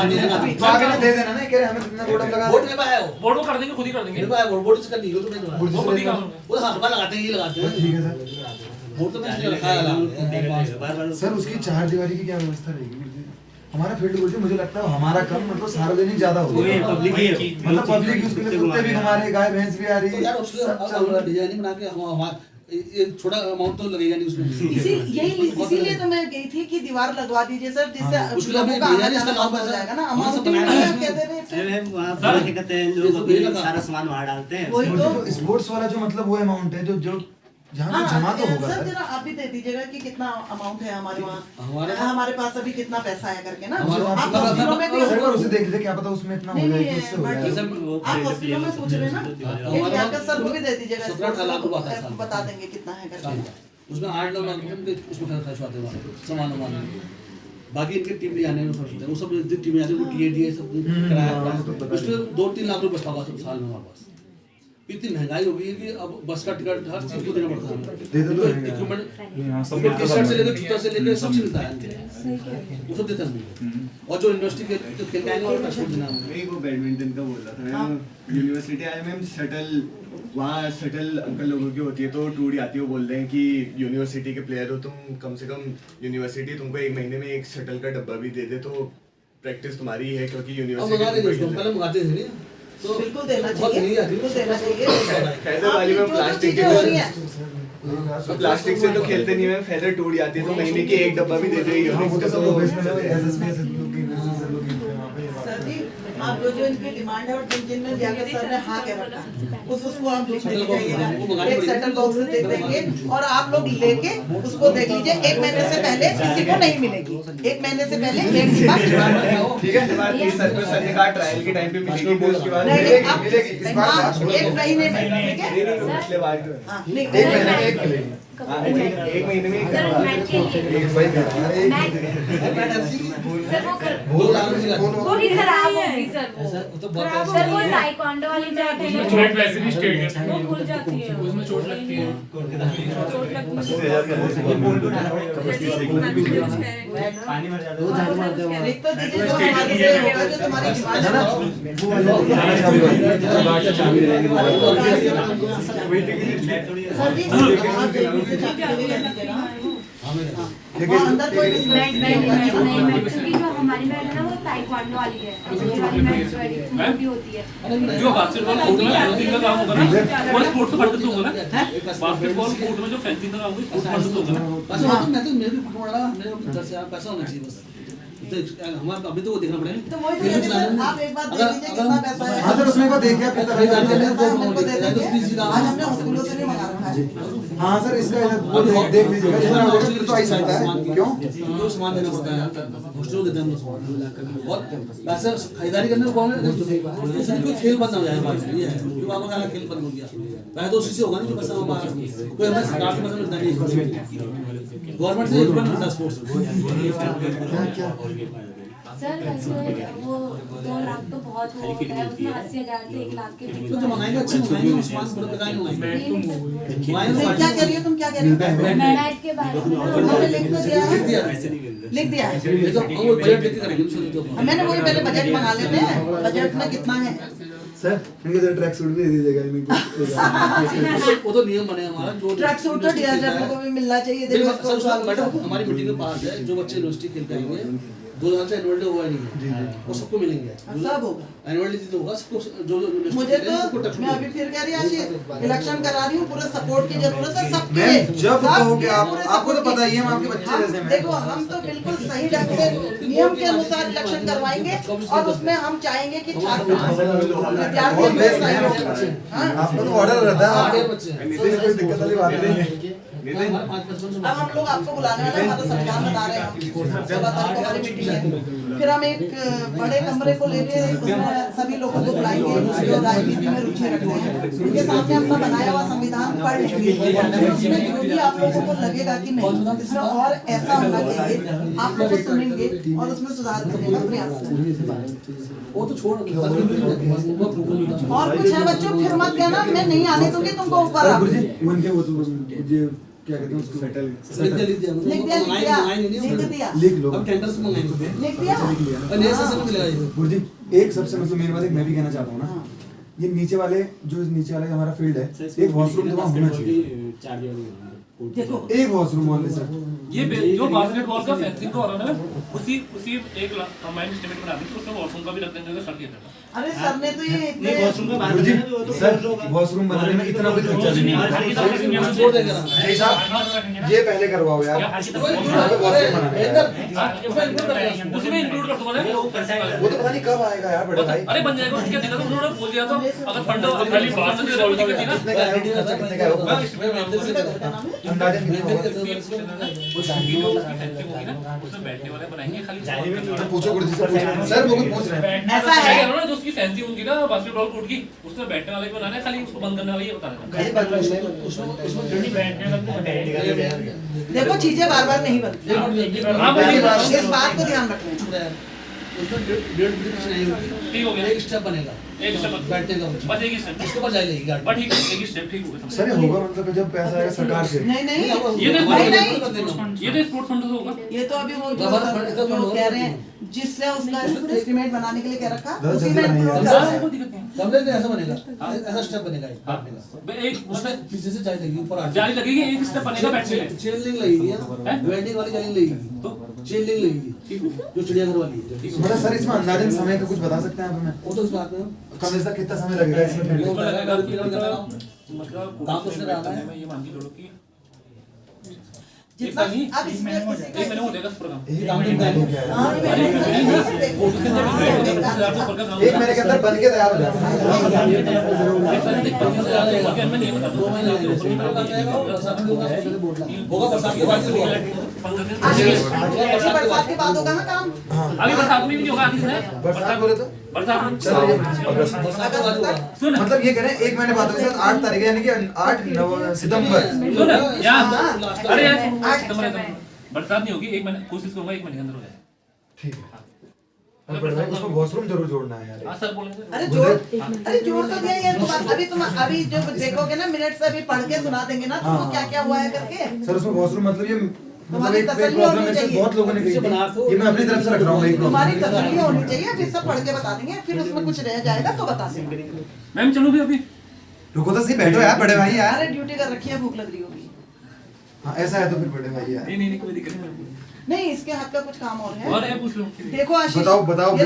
तो आगे ना दे देना ना, कह रहे हमें कितना बोर्ड लगा बोर्ड में पाया वो, बोर्ड को कर देंगे, खुद ही कर देंगे। मेरे पाया बोर्ड से कर दी, तो मैं वो खुद ही काम है। वो हर बार लगाते हैं, ये लगाते हैं। ठीक है सर। बोर्ड तो मैंने रखा है बार-बार सर उसकी 4 दीवारी की क्या व्यवस्था रहेगी? हमारा फील्ड गोल मुझे लगता है हमारा कम मतलब सार्वजनिक ज्यादा हो वही गया, पब्लिक ही है, मतलब पब्लिक यूज के लिए कुत्ते भी हमारे, गाय भैंस भी आ रही तो है, यार उसके सब चल रहा है। डिजाइन बना के हम ये छोटा अमाउंट तो लगेगा नहीं उसमें। इसीलिए तो मैं गई थी कि दीवार लगवा दीजिए सर, जिससे उसके लिए लोगों का हमें आना डिजाइन जाना इसका बंद हो जाएगा ना। नाम अमाउंट बनाया है क्या दे रहे अरे हैं? मैम वहाँ पर क्या कहते हैं, लोग अपने सारा सामान वहाँ डालते हैं। वही तो जो स्पोर्ट्स वाला जो मतलब वो अमाउंट है जो जहाँ पे जमा तो होगा सर सर। जरा आप भी दे दीजिएगा कि कितना अमाउंट है हमारे वहाँ हमारे- हमारे पास अभी कितना पैसा है करके ना हमारे वहाँ आप कितना हॉस्पिटलों में भी सर एक बार उसे देख लीजिए, क्या पता उसमें इतना हो नहीं जाए नहीं कि उससे हो बाकी जाए। आप हॉस्पिटलों में पूछ रहे हैं ना एक जाकर सर को भी दे दीजिएगा 17-18 लाख रुपए आता है साल। बता देंगे कितना है करके उसमें 8-9 लाख रुपए उसमें खर्च आते हैं सामान वामान में। बाकी इनके टीम भी आने में खर्च होता है, वो सब जितनी टीमें आती है वो टीएडी सब किराया उसमें 2-3 लाख रुपए बचता होगा सब साल में हमारे पास। इतनी महंगाई हो गई है कि अब बस का टिकट हर चीज को देना पड़ता है हमें। इक्विपमेंट टी शर्ट से लेकर जूता से लेकर सब चीज मिलता है, वो सब देते हैं हम। और जो यूनिवर्सिटी के खेल के आएंगे और ट्रांसपोर्ट देना है मैं वो बैडमिंटन का बोल रहा था मैं यूनिवर्सिटी आए मैम शटल वहाँ शटल अंकल लोगों की होती है तो टूट जाती है, वो बोल रहे हैं कि यूनिवर्सिटी के प्लेयर हो तुम, कम से कम यूनिवर्सिटी तुमको 1 महीने में एक शटल का डब्बा भी दे दे तो प्रैक्टिस तुम्हारी है, क्योंकि अब मंगा देंगे उसको, पहले मंगाते थे नहीं तो बिल्कुल देना बहुत चाहिए नहीं आती बिल्कुल देना चाहिए फैदर वाली में आपकी जो प्लास्टिक चीजें हो रही हैं तो प्लास्टिक से तो खेलते नहीं है, फैदर टूट जाती है तो महीने की एक डब्बा भी दे दे वो तो सब तो प्रोफेशनल है, एसएसपी लोग वहाँ पे सर जी आप जो इनकी डिमांड है और जिन जाकर सर ने हाँ कह रखा उसको आप लिख लीजिएगा, एक सेटल बॉक्स दे देंगे और आप लोग लेके उसको देख लीजिए 1 महीने से पहले किसी को नहीं मिलेगी, 1 महीने से पहले एक बार ठीक है सर ने कहा ट्रायल के टाइम पे मिलेगी फिर उसके बाद नहीं, मिलेगी आप- मिलेगी इस बार हाँ, 1 महीने में ठीक है पिछले बार हाँ, नहीं, एक महीने में एक मिलेगी। एक महीने में सर मैट के लिए एक भाई अरे सर वो कर दो लाख रुपए का वो भी खराब होगी सर वो तो बहुत सर वो टाइक्वांडो वाली मैट है ना मैट वैसे भी स्ट्रेट है, वो खुल जाती है उसमें चोट लगती है। पानी भर जाता वो है। झाड़ू मारते हैं लिख तो दीजिए जो हमारे से होगा जो तुम्हारी डिमांड है सर जी आप जल्दी से चाबी दे दीजिएगा वहाँ अंदर कोई भी मैट नहीं मैट क्योंकि जो हमारी मैट है ना वो टाइक्वांडो वाली है दूसरी वाली मैट छोटी होती है जो बास्केटबॉल कोर्ट में फेंसिंग का काम होगा ना वो स्पोर्ट्स का फंड तो होगा ना, बास्केटबॉल कोर्ट में जो फेंसिंग का काम होगा स्पोर्ट्स फंड तो होगा ना। पैसा होता मैं तो मेरे भी पकड़ रहा मेरे को घर से पैसा होना चाहिए बस तो हमारे अभी तो वो देखना पड़ेगा तो वही तो कह रही हूँ, आप एक बार देख लीजिए कितना पैसा है हाँ सर उसमें एक बार देखिए फिर पैसा हम लोग को दे देंगे आज हमने हॉस्पिटलों से नहीं मंगा रखा है हाँ सर इसका वो देख लीजिएगा जितना हो जाएगा फिर तो आई सकता है क्यों जो सामान देना पड़ता है हॉस्टल देते हैं हम लोग और पैसा खरीदारी करने को इसमें कोई खेल बंद ना हो जाए हमारे लिए है क्योंकि वहाँ का खेल बंद हो गया पहले तो उसी से होगा ना कि पैसा हमारा कोई हमें सरकार से पैसा मिलता नहीं गवर्नमेंट से इक्विपमेंट मिलता है स्पोर्ट्स सर वैसे वो 2 लाख तो बहुत वो होता है उसमें 80,000 से 1 लाख के बीच तो जो मंगाएंगे अच्छे मंगाएंगे उस्मान बड़े बेकार नहीं मंगाएंगे नहीं, क्या कह रही हो तुम क्या कह रही हो मैट के बारे में हमने लिख तो दिया है लिख दिया है ये तो वो बजट लेके करेंगे उससे तो मैंने वही पहले बजट बना लेते हैं बजट में कितना है सर इनके सर ट्रैक सूट भी दे दीजिएगा इनको वो तो नियम बने हमारा जो ट्रैक सूट तो डीएसएफ को भी मिलना चाहिए देखो देखो सर इसको मैडम हमारी मीटिंग के पास है जो बच्चे यूनिवर्सिटी खेल के आएंगे 2 साल से एनुअल डे हुआ नहीं है वो सबको मिलेंगे सब होगा एनुअल डे तो होगा सबको जो यूनिवर्सिटी मुझे खेल रहे हैं, सबको तो टच मैं अभी फिर कह रही हूँ इलेक्शन करा रही हूँ पूरे सपोर्ट की जरूरत है सबके मैम जब सबके कहोगे आप पूरे आपको तो support पता ही है हम की। आपके बच्चे हम- जैसे हैं देखो हम तो बिल्कुल सही ढंग से नियम के अनुसार इलेक्शन करवाएंगे और उसमें हम चाहेंगे कि छात्र विद्यार्थी बहुत बेस्ट हमें है सहयोग करें। हाँ? आपको तो ऑर्डर रहता है आगे आपको बच्चे हैं इसमें कोई दिक्कत वाली बात नहीं है हमारे 5-5 अब हम लोग आपको बुलाने वाले हैं, हमारा संविधान बता रहे हैं हम 16 तारीख को हमारी मीटिंग है फिर हम एक बड़े कमरे को लेके उसमें सभी लोगों को बुलाएंगे जो राजनीति में रुचि रखते हैं उनके सामने अपना बनाया हुआ संविधान पढ़ लेंगे फिर उसमें जो भी आप लोगों को लगेगा कि नहीं इसमें और ऐसा होना चाहिए आप लोग सुनेंगे और उसमें सुधार करने का प्रयास करेंगे वो तो छोड़ और कुछ है बच्चों फिर मत कहना मैं नहीं आने दूंगी तुमको ऊपर आप गुरुजी उनके वो तो क्या कहते हैं उसको सेटल लिख दिया लिख दिया लिख दिया लिख लो अब टेंडर से मंगाएंगे लिख दिया और नया सेशन में मिलेगा ये गुरुजी एक सबसे मतलब मेन बात एक मैं भी कहना चाहता हूँ ना ये नीचे वाले जो नीचे वाला हमारा फील्ड है एक वॉशरूम तो वहाँ होना चाहिए देखो एक वॉशरूम वाले सर ये जो बास्केटबॉल का फेंसिंग का हो रहा है ना, उसी एक कंबाइंड एस्टीमेट बना देंगे, उसमें वॉशरूम का भी रख देंगे सर के अंदर। अरे सर ने तो ये वॉशरूम का बात गुरुजी, है ना, वो तो सर close होगा। वॉशरूम बनाने में इतना कोई खर्चा नहीं है। जय साहब, ये पहले करवाओ यार। उसमें इंक्लूड कर दूंगा ना वो तो पता नहीं कब आएगा यार बड़े भाई। अरे बन जाएगा, उसके देखा तो उन्होंने बोल दिया तो अगर फंड खाली बात से रिजॉल्व नहीं करती ना कितने का है? कितने का है वो? अंदाजा कितना होगा? उसमें बैठने वाले बनाएंगे खाली पूछो गुरुजी से पूछो। सर वो भी पूछ रहे हैं। ऐसा है ना, जो उसकी फैंसी होगी ना बास्केटबॉल कोर्ट की, उसमें बैठने वाले भी बनाना है, खाली उसको बंद करने वाले ये बता देना। देखो चीजें बार बार नहीं बनती, इस बात को ध्यान रखना। उसमें डेढ़ फीट नहीं होगी, ठीक हो गया, एक स्टेप बनेगा, एक स्टेप बैठने का, बस एक ही स्टेप, इसके ऊपर जाए लेगी गाड़ी। बट ठीक है, एक ही स्टेप ठीक हो गया। सर ये होगा मतलब जब पैसा आएगा सरकार से। नहीं नहीं ये तो स्पोर्ट्स फंड से होगा। ये तो अभी वो जो कह रहे हैं जिससे उसका एस्टीमेट बनाने के लिए क्या रखा उसी में include कर रहे हैं। कमरे में ऐसा बनेगा, ऐसा स्टेप बनेगा एक एक उसमें पीछे से जाली लगेगी, ऊपर जाली लगेगी, एक स्टेप बनेगा बैठने में। चेन लिंक लगेगी, वेल्डिंग वाली जाली लगेगी, तो चेन लिंक लगेगी जो चिड़ियाघर वाली है। मतलब सर इसमें अंदाजन समय का कुछ बता सकते हैं आप हमें? वो तो इस बात में कम से कम कितना समय लगेगा इसमें? मतलब काम तो उसने रहा है। ये मान के चलो कि जितना अब इसमें एक महीने हो जाएगा प्रोग्राम। एक महीने के अंदर बन के तैयार हो जाएगा। होगा बरसात के बाद बरसात के बाद होगा ना काम। अभी बरसात में भी नहीं होगा, आगे से बरसात बोले तो बरसात सुन मतलब ये कह रहे हैं 1 महीने बाद होगा 8 तारीख यानी कि 8 सितंबर। सुन यार, अरे यार 8 सितंबर बरसात नहीं होगी, 1 महीने कोशिश करूंगा 1 महीने के अंदर हो जाए। ठीक है। अब बड़े भाई उसमें वॉशरूम जरूर जोड़ना है यार। हां सर बोलेंगे। अरे जोड़ तो दिया यार। अभी जो देखोगे ना मिनट से अभी पढ़ के सुना देंगे ना तुमको क्या क्या हुआ है करके। सर उसमें वॉशरूम मतलब ये तुम्हारी एक तसल्ली प्रॉब्लम होनी है चाहिए। बहुत लोगों ने कही थी। ये मैं अपनी तरफ से रख रहा हूँ एक तुम्हारी प्रॉब्लम। तसल्ली होनी चाहिए, फिर सब पढ़ के बता देंगे, फिर उसमें कुछ रह जाएगा तो बता देंगे। मैम चलो भी अभी रुको तो सही, बैठो यार बड़े भाई यार। अरे ड्यूटी कर रखी है, भूख लग रही होगी। हाँ ऐसा है तो फिर बड़े भाई यार। नहीं कोई दिक्कत नहीं। नहीं इसके हाथ का कुछ काम और है। और है पूछ लो। देखो आशीष, बताओ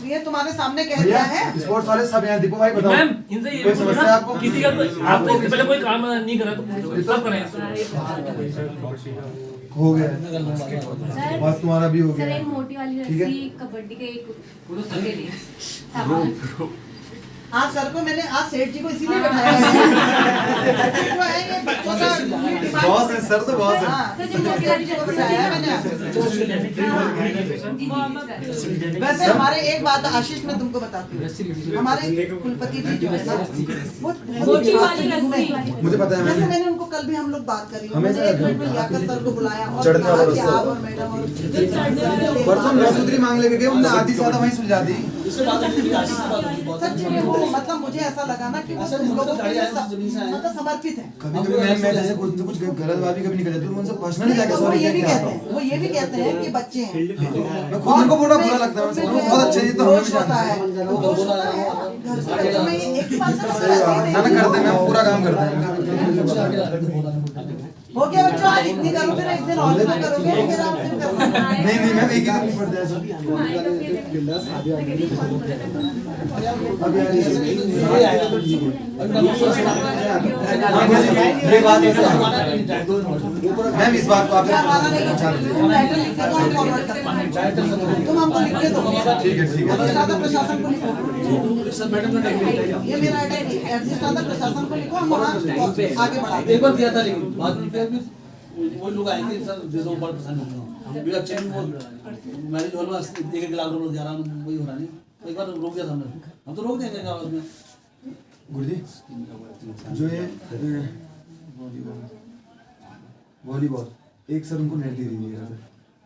ये तुम्हारे सामने कह दिया है। स्पोर्ट्स वाले सब यहाँ दीपू भाई बताओ। मैम इनसे ये कोई समस्या आपको? किसी का आपको इससे पहले कोई काम नहीं करा तो सब करें। हो गया बस तुम्हारा भी हो सर गया। एक मोटी वाली ठीक है। रस्सी कबड्डी के एक के लिए सामान। आज सर को मैंने आज सेठ जी को इसीलिए बैठाया है। जो है ये बच्चों का बॉस है सर, तो बॉस है। हाँ, सर जी मोटी वाली जी को बैठाया है मैंने। वैसे हमारे एक बात आशीष मैं तुमको बताती हूँ, हमारे कुलपति जी जो है ना वो मोटी वाली रस्सी। मुझे पता है जैसे मैंने उनको कल भी हम लोग बात करी, हमेशा मैंने एक मिनट में लियाकत सर को बुलाया और चढ़ने कहा वाला कि रस्सा। आप और मैडम और परसों नौसूत्री मांग लेके गए, उनने आधी ज्यादा वहीं सुलझा दी। सच में वो मतलब मुझे ऐसा लगा ना कि वो तुम लोगों के लिए मतलब समर्पित है। कभी कभी मैं जैसे कुछ गलत बात भी कभी नहीं कर जाती, उनसे पर्सनली जाके वो सॉरी ये भी कहके कहते आता हैं, वो ये भी कहते हैं कि बच्चे हैं। मैं खुद उनको बुरा लगता है, उनको बहुत अच्छे हैं, तो हमें भी होता है, जानते हैं। दोष होता है। घर के बच्चों में एक ही बात से ना करते हैं, पूरा काम करते हैं। हो गया बच्चों, आज इतनी करो फिर एक दिन और भी करोगे फिर आप फिर करना। नहीं मैं एक ही दिन पड़ जाए सब। मैम इस बात को आप हमारा नहीं है, तुम लेटर लिख के दो, हम फॉरवर्ड करते हैं। तुम हमको लिख के दो। ठीक है एडमिनिस्ट्रेटर प्रशासन को लिखो। ये मेरा एडमिनिस्ट्रेटर प्रशासन को लिखो, हम वहाँ आगे बढ़ाते एक बार दिया था लेकिन बाद में फिर वो लोग आएंगे सर दे दो बड़ा पसंद होगा। भी अच्छे वो मैरिज हॉल में 1 लाख रुपए जा रहा हूँ, वही हो रहा नहीं। एक बार रोक दिया था हमने, हम तो रोक देंगे गाँव में। गुरुजी जो ये वॉलीबॉल एक सर उनको नेट दे दीजिएगा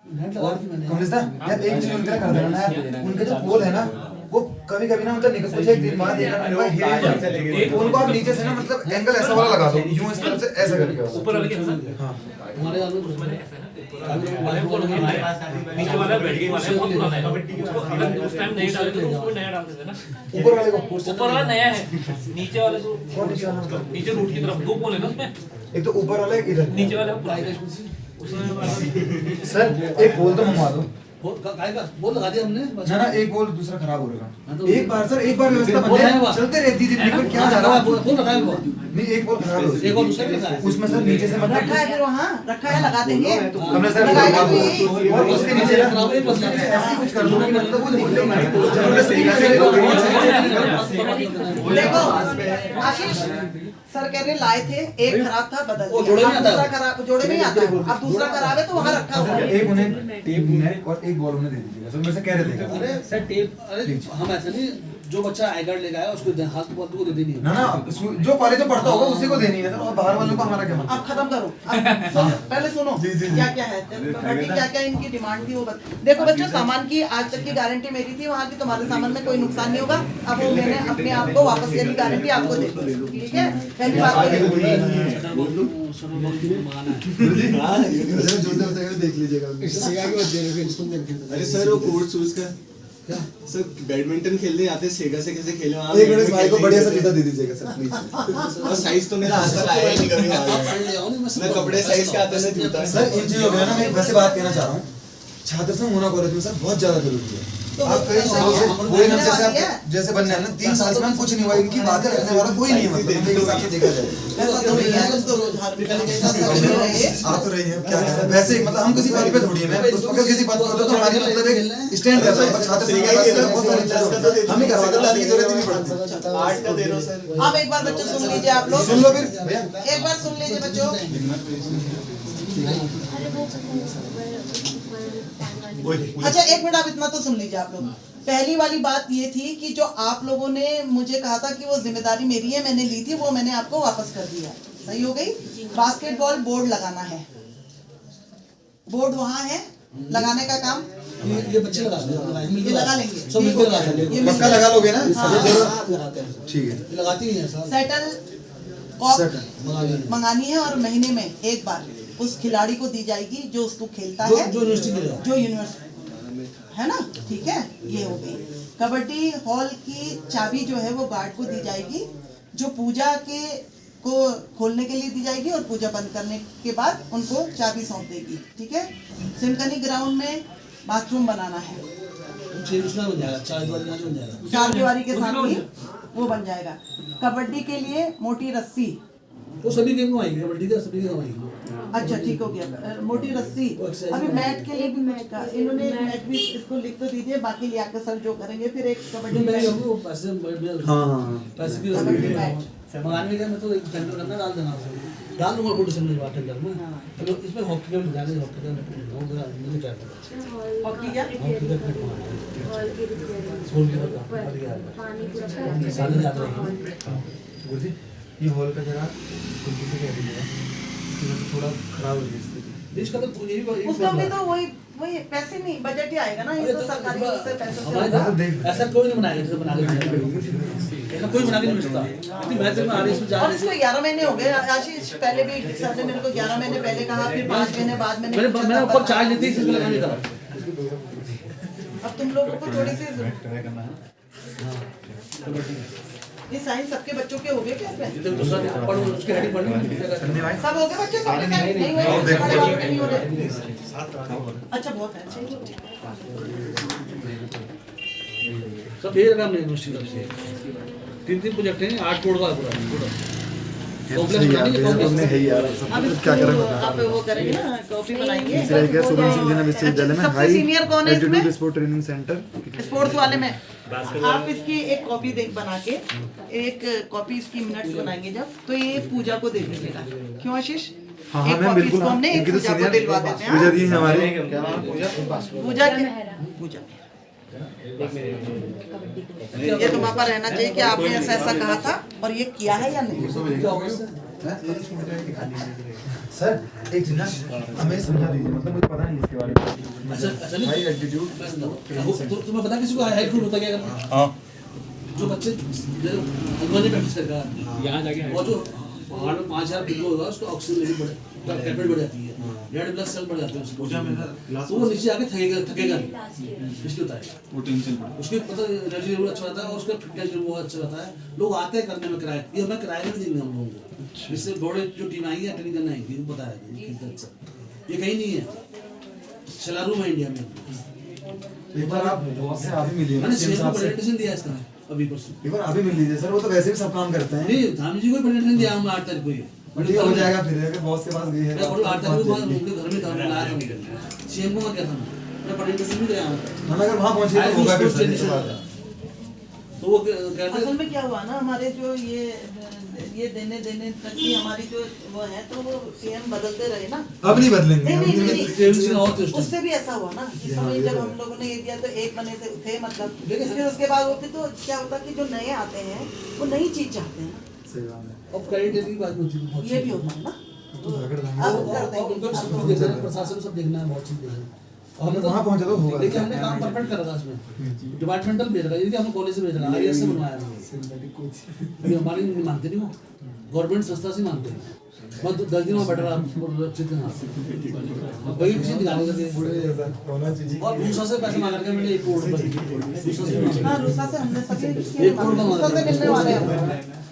नेट लगा और दी मैंने। कमलेश दा यार एक चीज उनके लिए कर देना ना यार, उनके जो पोल है ना वो कभी कभी ना मतलब निकल कुछ एक दिन बाद एक उनको आप नीचे से ना मतलब एंगल ऐसा वाला लगा दो, यूं इस तरह से ऐसा करके वाला। ऊपर वाले के हाँ हमारे हाल में कुछ मैंने नीचे वाला बैटिंग वाला बहुत पुराना है उसको अगर उस टाइम नहीं डाले तो उसको नया डाल देते ना। ऊपर वाले को, ऊपर वाला नया है, नीचे वाले को कौन नीचे वाला? नीचे रूट की तरफ 2 पोल है ना उसमें, एक तो ऊपर वाला एक इधर। नीचे वाला पुराना सर एक बोल तो मंगवा दो काय का बोल लगा दिया हमने बस। ना ना, एक बोल दूसरा खराब हो रहा तो एक बार सर, एक बार व्यवस्था बोल रहे हैं बन वहाँ। चलते रहती थी पर क्या जा रहा है बोल रखा है वो नहीं, एक बोल खराब हो एक और दूसरा भी रखा है। उसमें सर नीचे से मतलब रखा है फिर वहाँ रखा है, लगा देंगे। हमने सर लगाएगा तो यही। और उसके नीचे ना खराब है बस ऐसे कुछ कर दो कि मतलब वो निकले देखो आशीष सर कह रहे लाए थे, एक खराब था बदल वो दिया। जोड़े में अब आता है। दूसरा खराब, जोड़े में ही आता है। अब दूसरा खराब है तो वहाँ रखा हुआ है। एक उन्हें टेप नेक और एक बॉल उन्हें दे दीजिएगा, सर मेरे से कह रहे थे अरे सर टेप, अरे हम ऐसा नहीं, जो बच्चा आई कार्ड लेकर आया उसको हाथ बॉल को दे देनी है ना ना, जो कॉलेज में पढ़ता होगा उसी को देनी है सर, और बाहर वालों को हमारा क्या मतलब। अब खत्म करो, अब पहले सुनो क्या क्या है, क्या क्या इनकी डिमांड थी वो देखो बच्चों, सामान की आज तक की गारंटी मेरी थी वहाँ की, तुम्हारे सामान में कोई नुकसान नहीं होगा। अब वो मैंने अपने आप को वापस लेने की गारंटी आपको दे दी, ठीक है। पहली बात देख लीजिएगा। अरे सर वो कोर्ट शूज का सर बैडमिंटन खेलने आते सेगा से कैसे खेले वहाँ एक मिनट भाई को बढ़िया सा जूता दे दीजिएगा सर प्लीज। और साइज तो मेरा आज तक आया ही नहीं कभी मैं कपड़े साइज के आते से जूता सर इन चीजों में ना मैं वैसे बात कहना चाह रहा हूँ, छात्र संघ होना कॉलेज में सर बहुत ज्यादा जरूरी है। आप कई सालों से वही ना, जैसे आप जैसे बनने हैं ना 3 साल से कुछ नहीं हुआ, इनकी बातें रखने वाला कोई नहीं है, मतलब मेरे हिसाब से देखा जाए ऐसा तो नहीं है, उसको रोज हार निकल के ऐसा सब नहीं रहे। आ तो रही है क्या है वैसे ही, मतलब हम किसी बात पे थोड़ी है, मैं अगर किसी बात पर तो हमारी मतलब एक स्टैंड रहता है, छात्र संघ का बहुत सारी चीजें हम ही करवाते हैं, की जरूरत ही नहीं पड़ती। 8 का दे दो सर। अब एक बार बच्चों सुन लीजिए, आप लोग सुन लो फिर भैया, एक बार सुन लीजिए बच्चों। अच्छा एक मिनट, आप इतना तो सुन लीजिए आप लोग। पहली वाली बात ये थी कि जो आप लोगों ने मुझे कहा था कि वो जिम्मेदारी मेरी है, मैंने ली थी, वो मैंने आपको वापस कर दिया, सही हो गई। बास्केटबॉल बोर्ड लगाना है, बोर्ड वहाँ है, लगाने का काम ये बच्चे लगा लेंगे, ये लगा लेंगे, सब मिलकर लगा लेंगे। ये पक्का लगा लोगे ना? लगाते हैं, ठीक है, ये लगाती ही है सर। सेटल कॉक मंगानी है और महीने में एक बार उस खिलाड़ी को दी जाएगी जो उसको खेलता है, जो यूनिवर्सिटी है ना, ठीक है। ये हो गई। कबड्डी हॉल की चाबी जो है वो गार्ड को दी जाएगी, जो पूजा के को खोलने के लिए दी जाएगी और पूजा बंद करने के बाद उनको चाबी सौंप देगी, ठीक है। सिमकनी ग्राउंड में बाथरूम बनाना है, बन जाएगा, 4 दीवारी बन जाएगा, 4 दीवारी के साथ ही वो बन जाएगा। कबड्डी के लिए मोटी रस्सी, वो सभी गेम में आएगी, कबड्डी का सभी गेम आएगी। अच्छा ठीक हो गया। मोटी रस्सी, अभी मैट के लिए भी मैट का इन्होंने मैट भी इसको लिख तो दीजिए, बाकी लिया के सर जो करेंगे फिर एक कबड्डी मैट। पैसे भी कबड्डी मैट मंगाने के मैं तो एक टेंडर करना डाल देना, डाल दूंगा कोई डिसीजन में टेंडर में। तो इसमें हॉकी का जाने, हॉकी का मुझे क्या पता, हॉकी क्या सारे याद रहेंगे। गुरुजी ये हॉल का जरा कुछ से कह दीजिएगा कि थोड़ा खराब हो गई स्थिति। देश का तो यही उसका भी तो वही पैसे नहीं, बजट ही आएगा ना, ये तो सरकारी से पैसे से होगा। ऐसा कोई नहीं बनाएगा जैसे बना के, ऐसा कोई बना के नहीं बेचता। इतनी मेहनत में आ रही है इसमें जा और इसको 11 महीने हो गए आशीष, पहले भी सर ने मेरे को 11 महीने पहले कहा, फिर 5 महीने बाद मैंने मैंने ऊपर चार्ज लेती इसमें लगाने का। अब तुम लोगों को थोड़ी सी ये साइंस सबके बच्चों के हो गए क्या इसमें? दूसरा पढ़ो, उसकी हेडिंग पढ़नी सब हो गए बच्चे, सबके नहीं हुए, बड़े वालों के नहीं हो रहे। अच्छा बहुत है, सब ये काम नहीं यूनिवर्सिटी तरफ से 3 प्रोजेक्ट हैं, 8 करोड़ का पूरा कॉम्प्लेक्स बनाएंगे, अब क्या करेंगे आप वो करेंगे ना, कॉपी बनाएंगे। सुब्रमण्य सिंह जिला विश्वविद्यालय में सबसे सीनियर कौन है इसमें? Altitude sport training centre sports वाले में आप इसकी एक कॉपी बना के एक कॉपी इसकी मिनट्स बनाएंगे जब, तो ये पूजा को दे दीजिएगा, क्यों आशीष? हाँ हाँ एक मैम कॉपी बिल्कुल, इसको हमने इनकी तो पूजा को सीनियर दिलवा देते हैं। पूजा दी है हमारे पूजा ये तो पापा रहना चाहिए कि आपने ऐसा ऐसा कहा था और ये किया है या नहीं। सर एक चीज ना हमें समझा दीजिए, मतलब मुझे पता नहीं इसके बारे में। ऐसा नहीं हाई एल्टीट्यूड तुम्हें पता किसी को हाई एल्टीट्यूड होता क्या करना? जो बच्चे हनुमानी प्रैक्टिस करता है यहाँ जाके और जो पहाड़ में 5000 फीट होगा उसका ऑक्सीजन लेवल कैपेबिलिटी बढ़ जाती है, रेड ब्लड सेल बढ़ जाते हैं उसको, तो वो नीचे आके थकेगा नहीं, इसलिए होता है वो टेंशन उसके पता एनर्जी लेवल अच्छा रहता है और उसका फिटनेस लेवल बहुत अच्छा रहता है। लोग आते हैं करने में किराए, ये हमें किराए में देंगे हम लोगों को, इससे बड़े जो टीम आई है ट्रेनिंग करने आएंगी पता है ये कहीं नहीं है, सलारू में इंडिया में। एक बार आप बॉस से आप ही मिलिए, मैंने सीएम को प्रेजेंटेशन दिया इसका अभी परसों। एक बार आप ही मिल लीजिए सर, वो तो वैसे भी सब काम करते हैं। नहीं धामी जी को प्रेजेंटेशन दिया हूं 8 तारीख को, ये ठीक हो जाएगा फिर अगर बॉस के पास गई है। मैं 8 तारीख को उनके घर में था, लाया था सीएम को, मैं क्या था मैं प्रेजेंटेशन भी दिया हूं। हम अगर वहां पहुंचे तो होगा फिर सर। तो वो कहते असल में क्या हुआ ना, हमारे जो ये देने तक की हमारी जो वो है, तो वो सीएम बदलते रहे ना, अब नहीं बदलेंगे। नहीं, उससे भी ऐसा हुआ ना इस समय जब हम लोगों ने ये दिया तो एक बने थे मतलब, लेकिन उसके बाद होते तो क्या होता कि जो नए आते हैं वो नई चीज चाहते हैं ना। सही बात है। अब क्रेडिट की बात होती है, ये भी होता है ना, तो अगर अब कर देंगे उनको सब कुछ देखना है, प्रशासन सब देखना है, बहुत चीज देखना है। हम वहां पहुंचे तो होगा। देखिए हमने काम परफेक्ट करा था इसमें, डिपार्टमेंटल भेज रहा है, ये हम कॉलेज से भेज रहा है, आईएएस से बनवाया है, ये हमारी नहीं मानते नहीं, वो गवर्नमेंट संस्था से मानते हैं। मैं 10 दिन में बैठ रहा चित्र वही किसी दिखाने का होना चाहिए। और रूसा से पैसे मांग करके मैंने 1 करोड़ रुपए, हाँ रूसा से हमने सभी 1 करोड़ का रूसा से मिलने वाले हैं,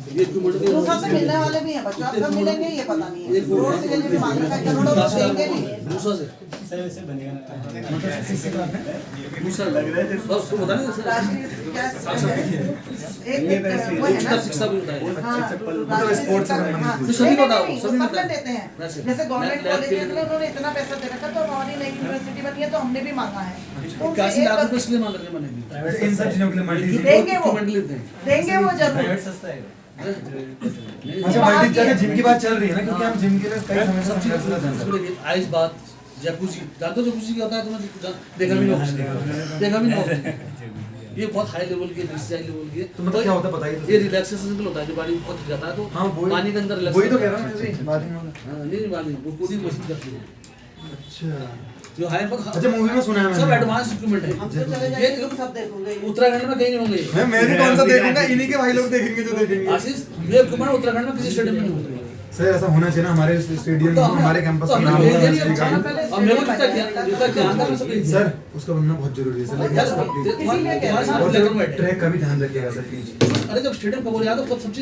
ये क्यों रूसा से मिलने वाले भी हैं बच्चों, आप कब मिलेंगे ये पता नहीं है, करोड़ से लेने भी मांग रखा है, करोड़ों रुपए देंगे नहीं रूसा से बस बता नहीं शिक्षा भी होता है, स्पोर्ट्स सभी बताओ, सभी सब में देते हैं। जैसे गवर्नमेंट कॉलेजेस में उन्होंने इतना पैसा दे रखा, तो हमारी नई यूनिवर्सिटी बनी है तो हमने भी मांगा है, तो 81 लाख रुपए इसलिए मांग रहे मैंने, इन सब चीजों के लिए मल्टी देंगे वो देंगे जरूर। अच्छा मल्टी जगह जिम की बात चल रही है ना, क्योंकि हम जिम के लिए कई समय से फैसला चल रहा है। आइस बात जैकुजी, जानते हो जैकुजी क्या होता है, तुम्हें देखा भी नहीं होगा, ये बहुत हाई लेवल की हाई लेवल की है। तो मतलब क्या होता है बताइए तो। ये रिलैक्सेशन होता है, जो बॉडी बहुत थक जाता है तो हाँ, पानी के अंदर वही तो कह रहा हूँ मैं बात नहीं बात नहीं, वो पूरी मशीन करती है। अच्छा जो हाई अच्छा मूवी में सुना है सब मैंने, एडवांस इक्विपमेंट है, हम तो चले जाएंगे, तुम सब देखोगे। उत्तराखंड में कहीं नहीं होंगे। मैं भी कौन सा देखूंगा, इन्हीं के भाई लोग देखेंगे जो देखेंगे। आशीष ये इक्विपमेंट उत्तराखंड में किसी स्टेडियम में नहीं होंगे। सर ऐसा होना चाहिए ना, हमारे स्टेडियम में हमारे कैंपस का नाम सर, उसका बनना बहुत जरूरी है सर, और ट्रैक का भी ध्यान रखिएगा सर प्लीज। अरे जब स्टेडियम का बोल याद तब सबसे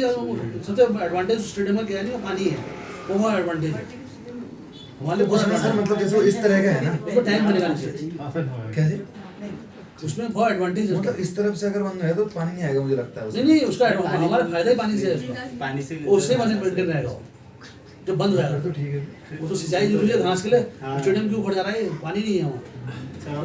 एडवांटेज स्टेडियम में क्या है, पानी है, वो बहुत एडवांटेज है हमारे लिए। उसमें सर मतलब जैसे वो इस तरह का है ना, उसको टाइम मिलेगा नहीं, कैसे उसमें बहुत एडवांटेज है। मतलब इस तरफ से अगर बन रहा है तो पानी नहीं आएगा मुझे लगता है उसमें। नहीं उसका हमारा फायदा ही पानी से है, उसका पानी से उससे पानी मेंटेन रहेगा, जब बंद हो जाएगा तो ठीक है। वो तो सिंचाई जरूरी है घास के लिए, स्टेडियम क्यों उखड़ जा रहा है, पानी नहीं है वहाँ,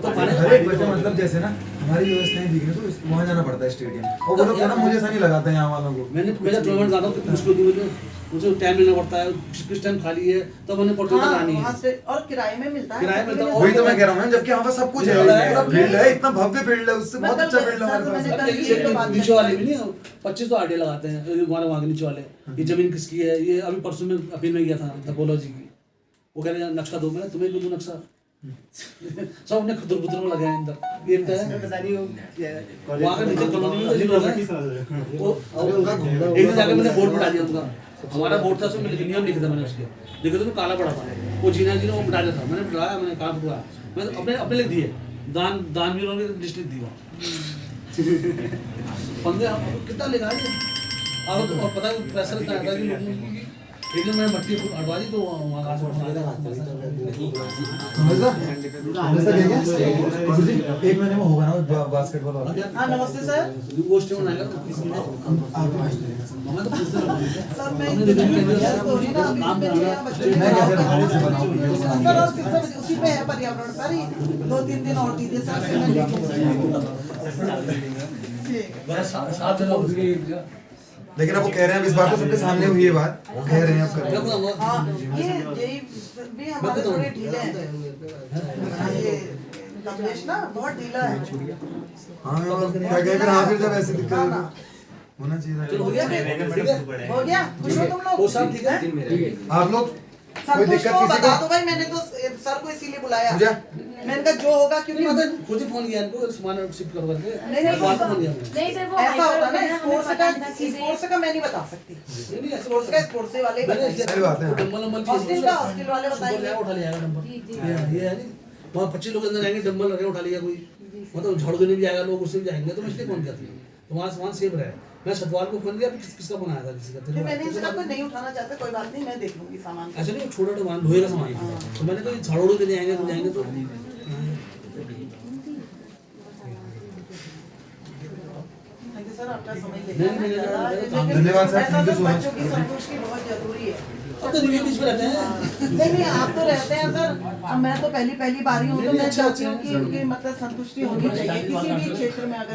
तो पानी हर एक बच्चा मतलब जैसे ना हमारी व्यवस्थाएं ठीक है तो वहाँ जाना पड़ता है स्टेडियम, और वो लोग क्या ना मुझे ऐसा नहीं लगाता है यहाँ वालों को। मैंने टूर्नामेंट जाता हूँ कितनी मुश्किल होती है, मुझे टाइम लेना पड़ता है, किस टाइम खाली है तो मैंने पोर्टल तक आनी है, और किराए में मिलता है, किराए में मिलता है। वही तो मैं कह रहा हूँ, जबकि यहाँ पर सब कुछ है, पूरा फील्ड है, इतना भव्य फील्ड है, उससे बहुत अच्छा फील्ड है हमारे पास। नीचे वाले भी नहीं 25 तो आटे लगाते हैं हमारे वहाँ के नीचे वाले, ये जमीन किसकी है, ये अभी परसों में अपील में गया था टोपोलॉजी की, वो कह रहे हैं नक्शा दो, मैं तुम्हें क्यों दूं नक्शा, सब अपने खुद में लगाए अंदर। ये वहाँ के नीचे कॉलोनी में लोग हैं, एक दिन जाके मैंने बोर्ड बना दिया उनका, हमारा बोर्ड था उसमें नियम लिखे थे मैंने, उसके लिखे थे तो काला पड़ा था, वो जीना जी ने वो बिठा दिया था, मैंने बिठाया, मैंने कहा बिठवाया, मैंने अपने लिख दिए, दानवीरों ने लिस्ट लिख दी वहाँ 15 कितना लिखा है और तो पता है पैसा रहता है कि एक दिन मैंने मट्टी हटवा दी तो वहाँ का एक महीने में होगा ना बास्केटबॉल वाला। हाँ नमस्ते सर, वो स्टेडियम आएगा तो मैं तो पूछते सर मैं सर और उसी पे है पर्यावरण पर ही 2-3 दिन और दीजिए सर। लेकिन अब वो कह रहे हैं इस बार तो सबके सामने हुई है बात, कह रहे हैं आप कर हाँ ये भी हमारे थोड़े ढीले हैं, ये कमलेश ना बहुत ढीला है। हाँ क्या कह रहे हैं, फिर जब ऐसे दिक्कत होना चाहिए। हो गया खुश हो तुम लोग, वो सब ठीक है आप लोग सर को बता दो भाई, मैंने तो सर को इसीलिए बुलाया, मैंने कहा जो होगा, क्योंकि मतलब खुद ही फोन किया इनको सामान शिफ्ट करो करके। नहीं, बाद में फोन किया मैंने। नहीं सर वो ऐसा होता है ना, हमें स्पोर्ट्स पता का नहीं था चीजें। स्पोर्ट्स का मैं नहीं बता सकती, नहीं नहीं ऐसे स्पोर्ट्स का स्पोर्ट्स से वाले मैंने बताएंगे। सही बात है। डंबल नंबल हॉस्टल का हॉस्टल वाले बताएंगे। उठा लिया डंबल। जी, जी। ये है नहीं वहाँ 25 लोग अंदर जाएंगे, डंबल लगे उठा लिया कोई, मतलब झाड़ू देने भी आएगा, लोग उससे भी जाएंगे, तो मैं इसलिए फोन करती हूँ तुम्हारा सामान सेफ रहे। मैं छतवाल को फोन किया, किसका फोन आया था, किसी का? फिर मैंने इनसे कहा कोई नहीं उठाना चाहता, कोई बात नहीं, मैं देख लूंगी सामान। ऐसा नहीं छोटा छोटा सामान लोहे का सामान था। तो मैंने कहा झाड़ू देने आएंगे तो जाएंगे तो थैंक यू सर, आपका समय नहीं, नहीं, नहीं, लेके धन्यवाद सर, ऐसा thank you sir so much. बच्चों की संतुष्टि बहुत जरूरी है। अब तो बीच में रहते हैं। नहीं नहीं, आप तो रहते हैं सर, अब मैं तो पहली बार ही हूँ, तो नहीं, मैं अच्छा, चाहती हूँ अच्छा, कि उनकी मतलब संतुष्टि होनी चाहिए किसी भी क्षेत्र में। अगर